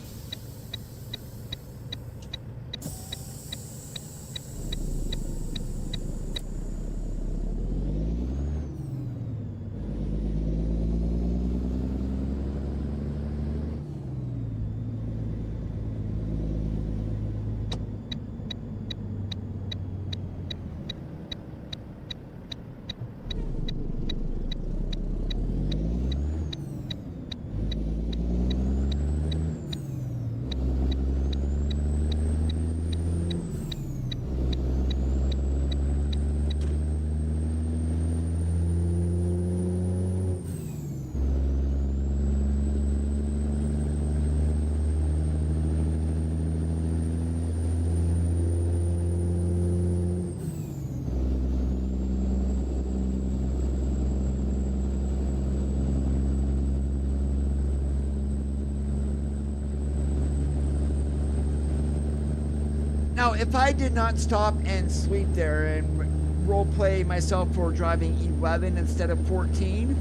A: Now, if I did not stop and sleep there and role play myself for driving 11 instead of 14,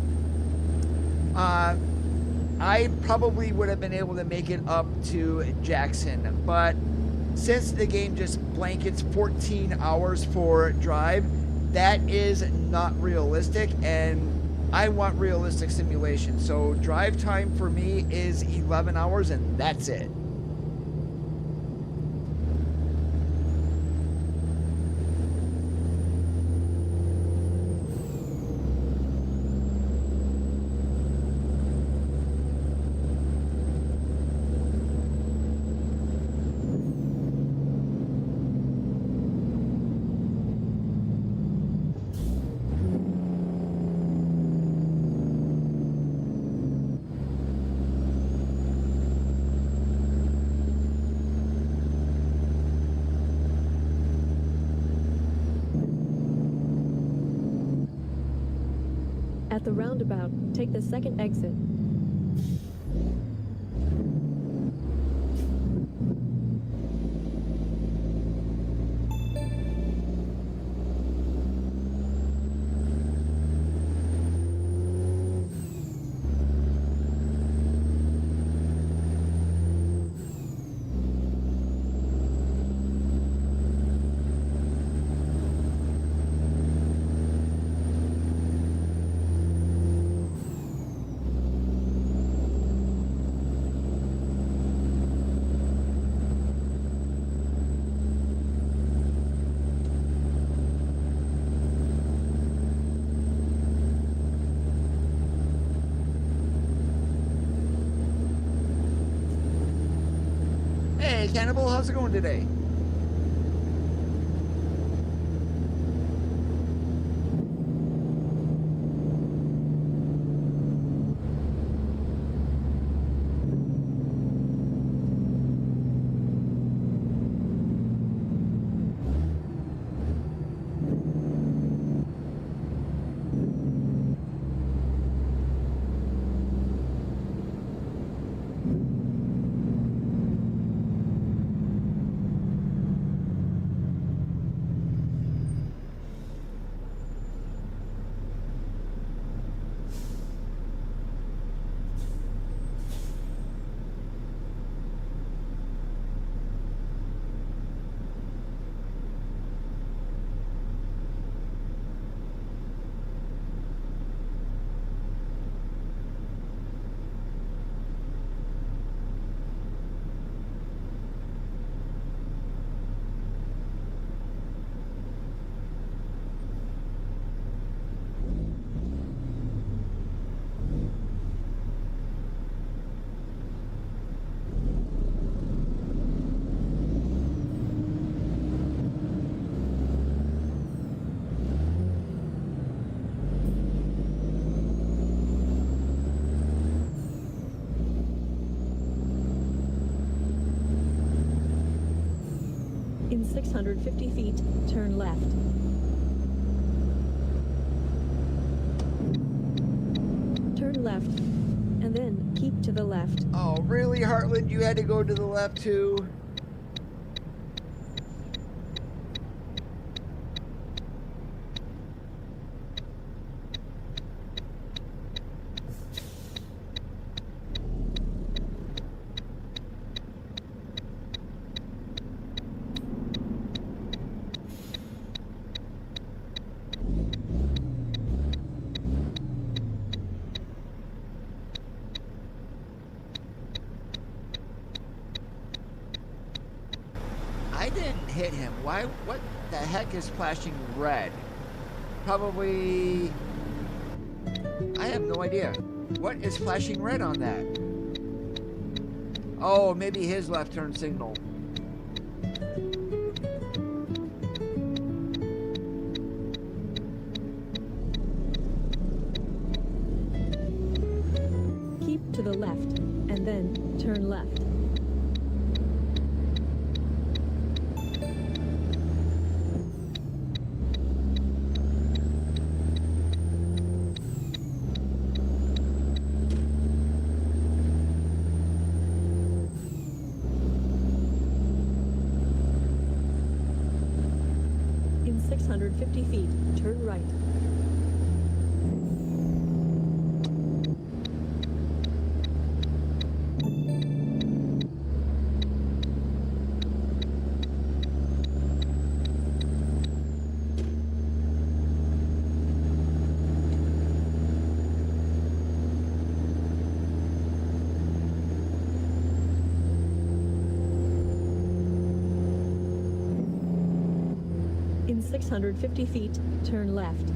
A: I probably would have been able to make it up to Jackson. But since the game just blankets 14 hours for drive, that is not realistic, and I want realistic simulation. So drive time for me is 11 hours, and that's it.
B: At the roundabout, take the second exit.
A: Hey, Cannibal, how's it going today?
B: In 650 feet, turn left. Turn left, and then keep to the left.
A: Oh, really, Heartland? You had to go to the left too? I didn't hit him. Why? What the heck is flashing red? Probably... I have no idea. What is flashing red on that? Oh, maybe his left turn signal.
B: Keep to the left, and then turn left. In 650 feet, turn right. In 650 feet, turn left.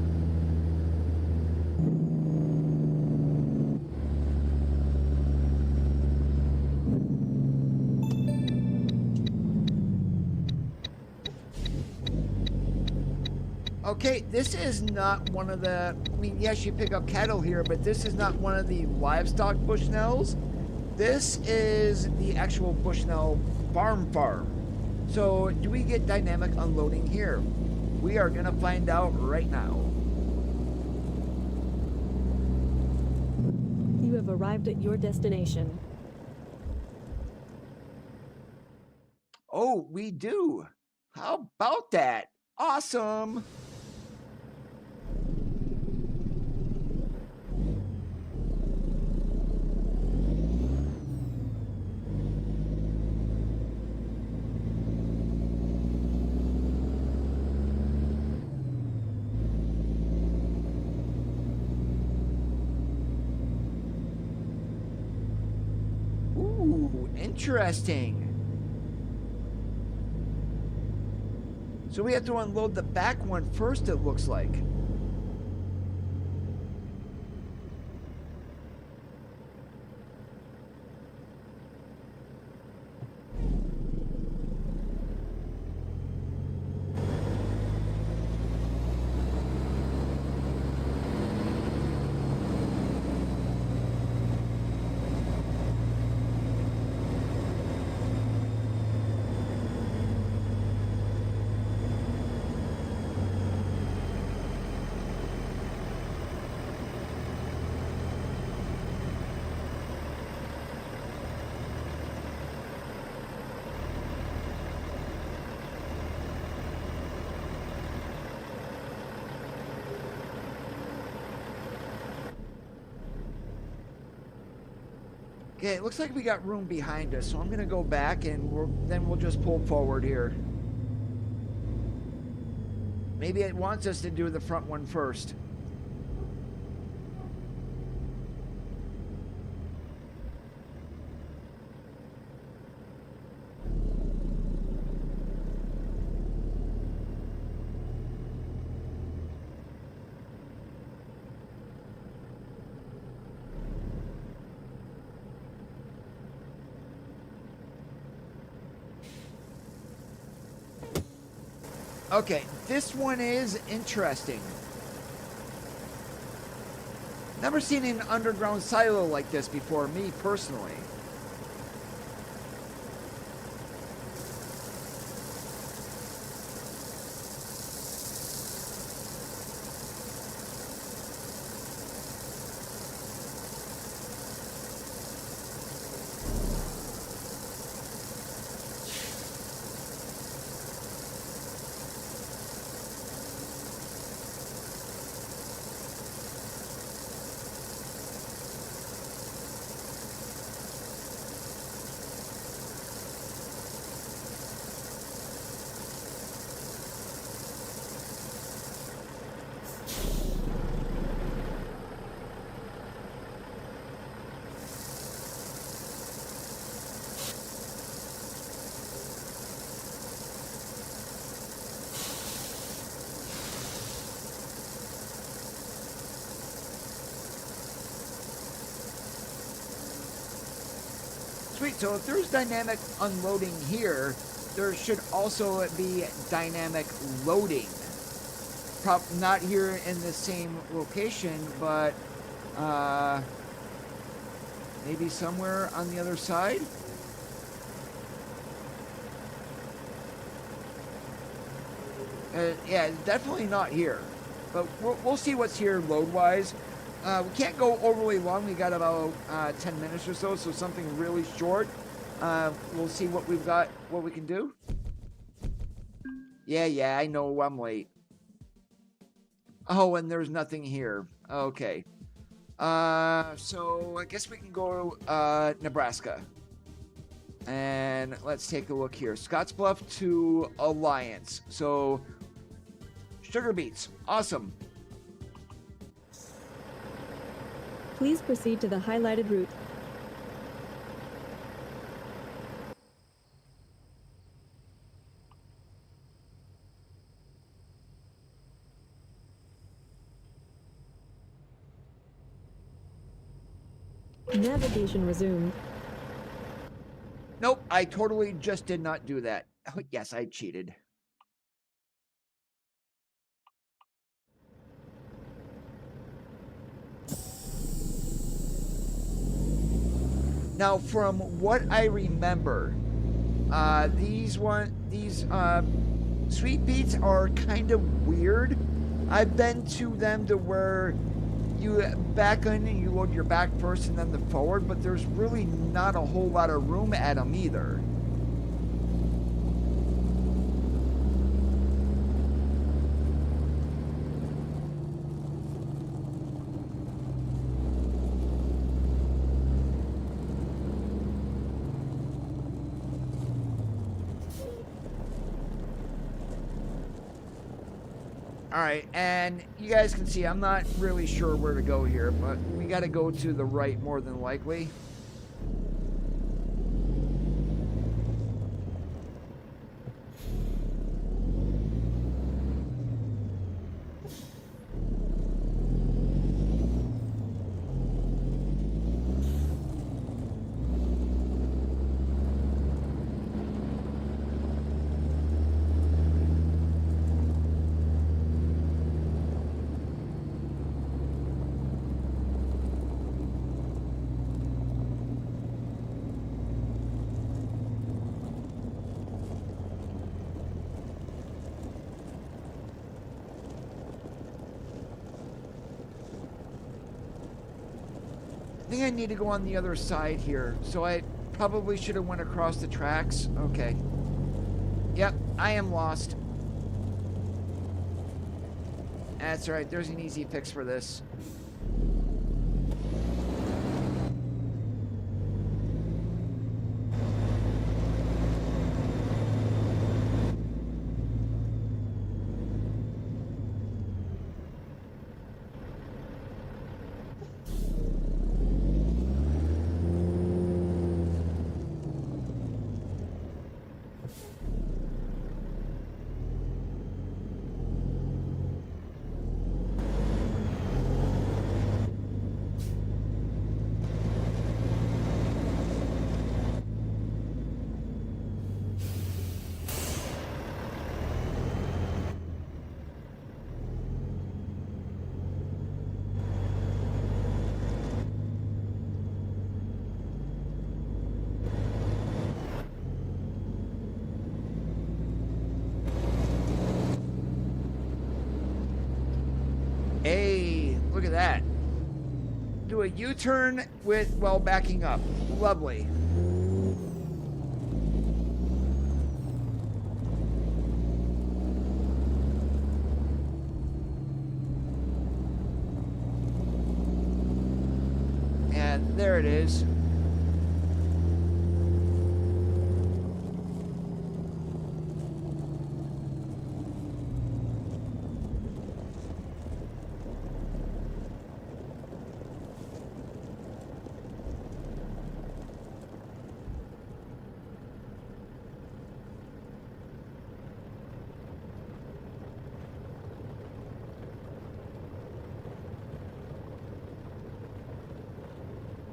A: Okay, this is not one of the... I mean, yes, you pick up cattle here, but this is not one of the livestock Bushnells. This is the actual Bushnell farm. So, do we get dynamic unloading here? We are going to find out right now.
B: You have arrived at your destination.
A: Oh, we do. How about that? Awesome. Ooh, interesting. So we have to unload the back one first, it looks like. Okay, it looks like we got room behind us, so I'm gonna go back and then we'll just pull forward here. Maybe it wants us to do the front one first. Okay, this one is interesting. Never seen an underground silo like this before, me personally. Sweet, so if there's dynamic unloading here, there should also be dynamic loading. Not here in the same location, but maybe somewhere on the other side? Yeah, definitely not here. But we'll see what's here load-wise. We can't go overly long. We got about 10 minutes or so, so something really short. We'll see what we've got, what we can do. Yeah, I know I'm late. Oh, and there's nothing here. Okay. So I guess we can go Nebraska. And let's take a look here. Scottsbluff to Alliance. So sugar beets. Awesome.
B: Please proceed to the highlighted route. Navigation resumed.
A: Nope, I totally just did not do that. Oh, yes, I cheated. Now, from what I remember, these sweet beets are kind of weird. I've been to them to where you back in and you load your back first and then the forward, but there's really not a whole lot of room at them either. Alright, and you guys can see I'm not really sure where to go here, but we got to go to the right more than likely. I think I need to go on the other side here, so I probably should have went across the tracks. Okay. Yep, I am lost. That's all right, there's an easy fix for this. Look at that. Do a U-turn with while backing up. Lovely. And there it is.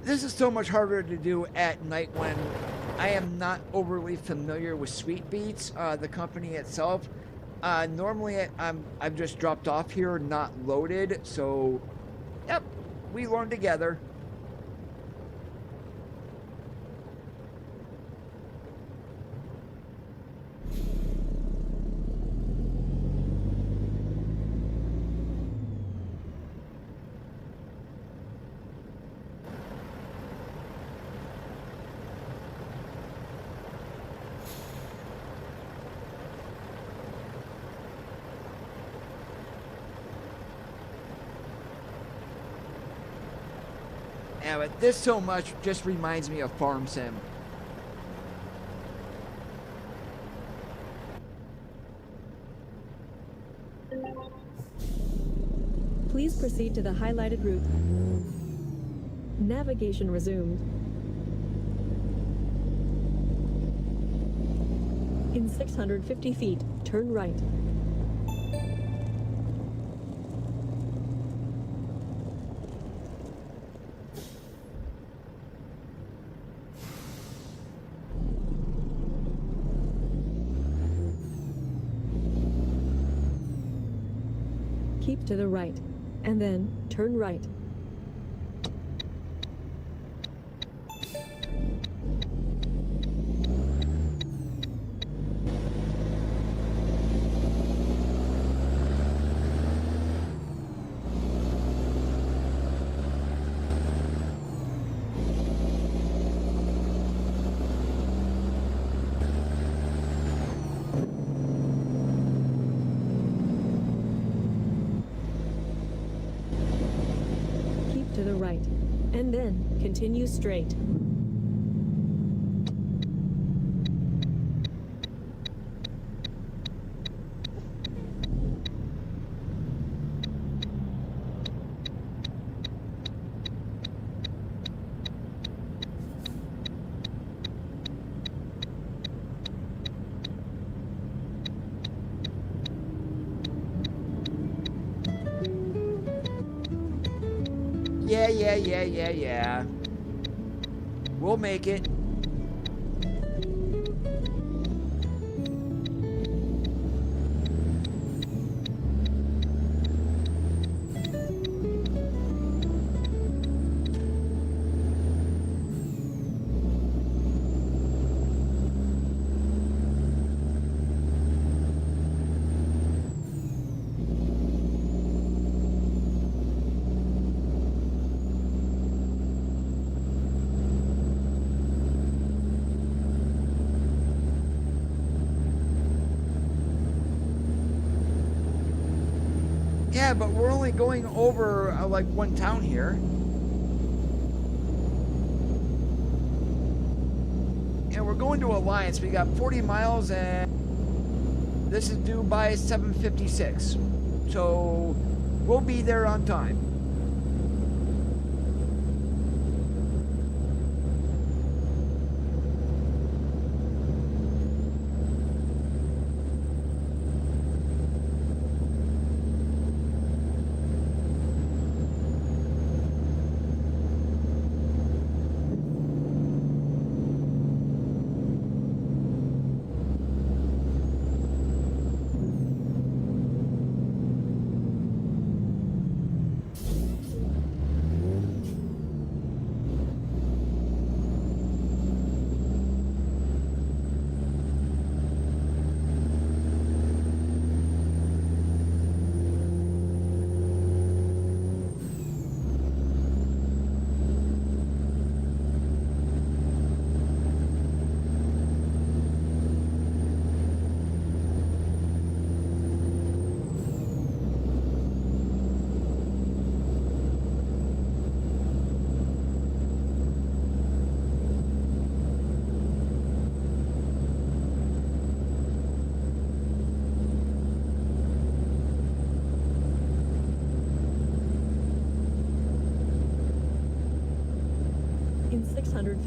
A: This is so much harder to do at night when I am not overly familiar with Sweet Beats, the company itself. Normally I've just dropped off here, not loaded, so yep, we learn together. Yeah, but this so much just reminds me of Farm Sim.
B: Please proceed to the highlighted route. Navigation resumed. In 650 feet, turn right. Keep to the right, and then turn right. To the right, and then continue straight.
A: Yeah. We'll make it. Yeah, but we're only going over like one town here. And we're going to Alliance. We got 40 miles and this is due by 7:56. So we'll be there on time.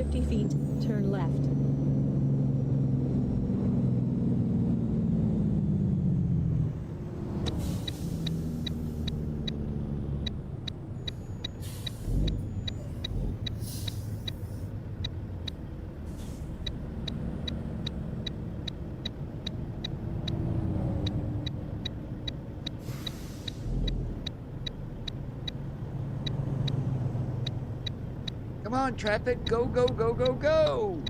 B: 50 feet, turn left.
A: Come on, traffic, go, go, go, go, go!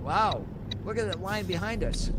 A: Wow, look at that line behind us.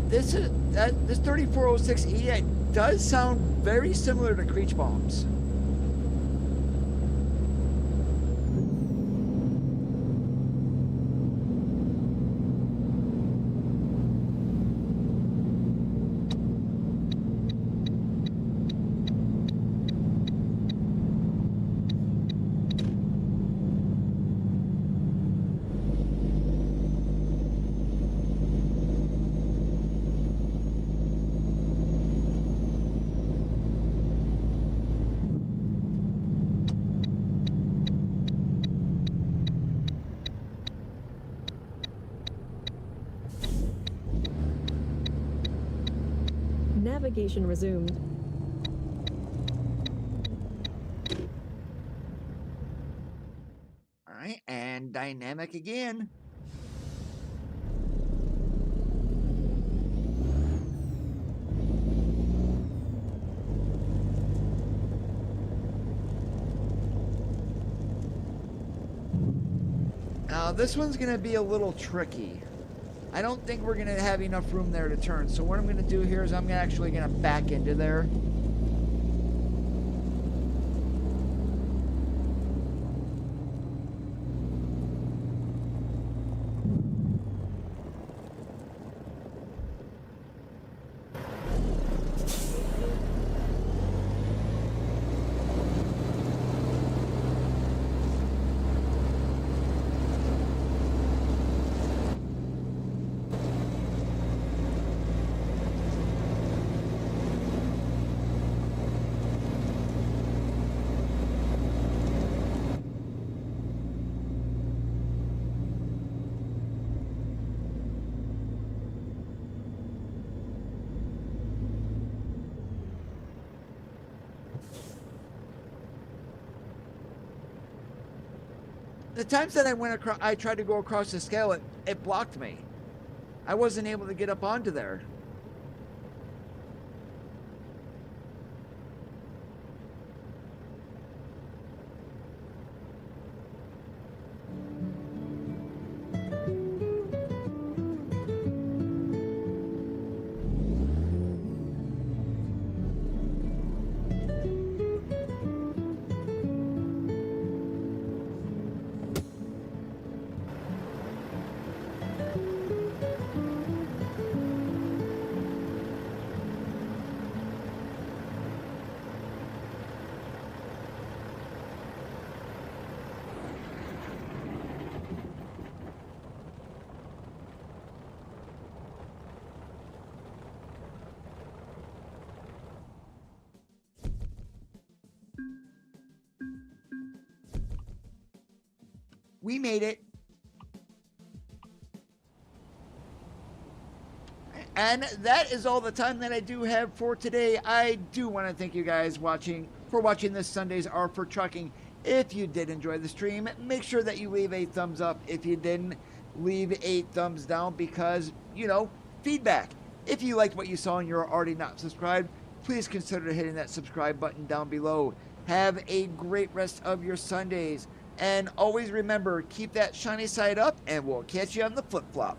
A: This 3406E, it does sound very similar to Creech Bombs.
B: Navigation resumed.
A: All right, and dynamic again. Now this one's gonna be a little tricky. I don't think we're gonna have enough room there to turn. So what I'm gonna do here is I'm actually gonna back into there. The times that I went across, I tried to go across the scale, it blocked me. I wasn't able to get up onto there. We made it. And that is all the time that I do have for today. I do want to thank you guys for watching this Sundays Are for Trucking. If you did enjoy the stream, make sure that you leave a thumbs up. If you didn't, leave a thumbs down because, you know, feedback. If you liked what you saw and you're already not subscribed, please consider hitting that subscribe button down below. Have a great rest of your Sundays. And always remember, keep that shiny side up, and we'll catch you on the flip-flop.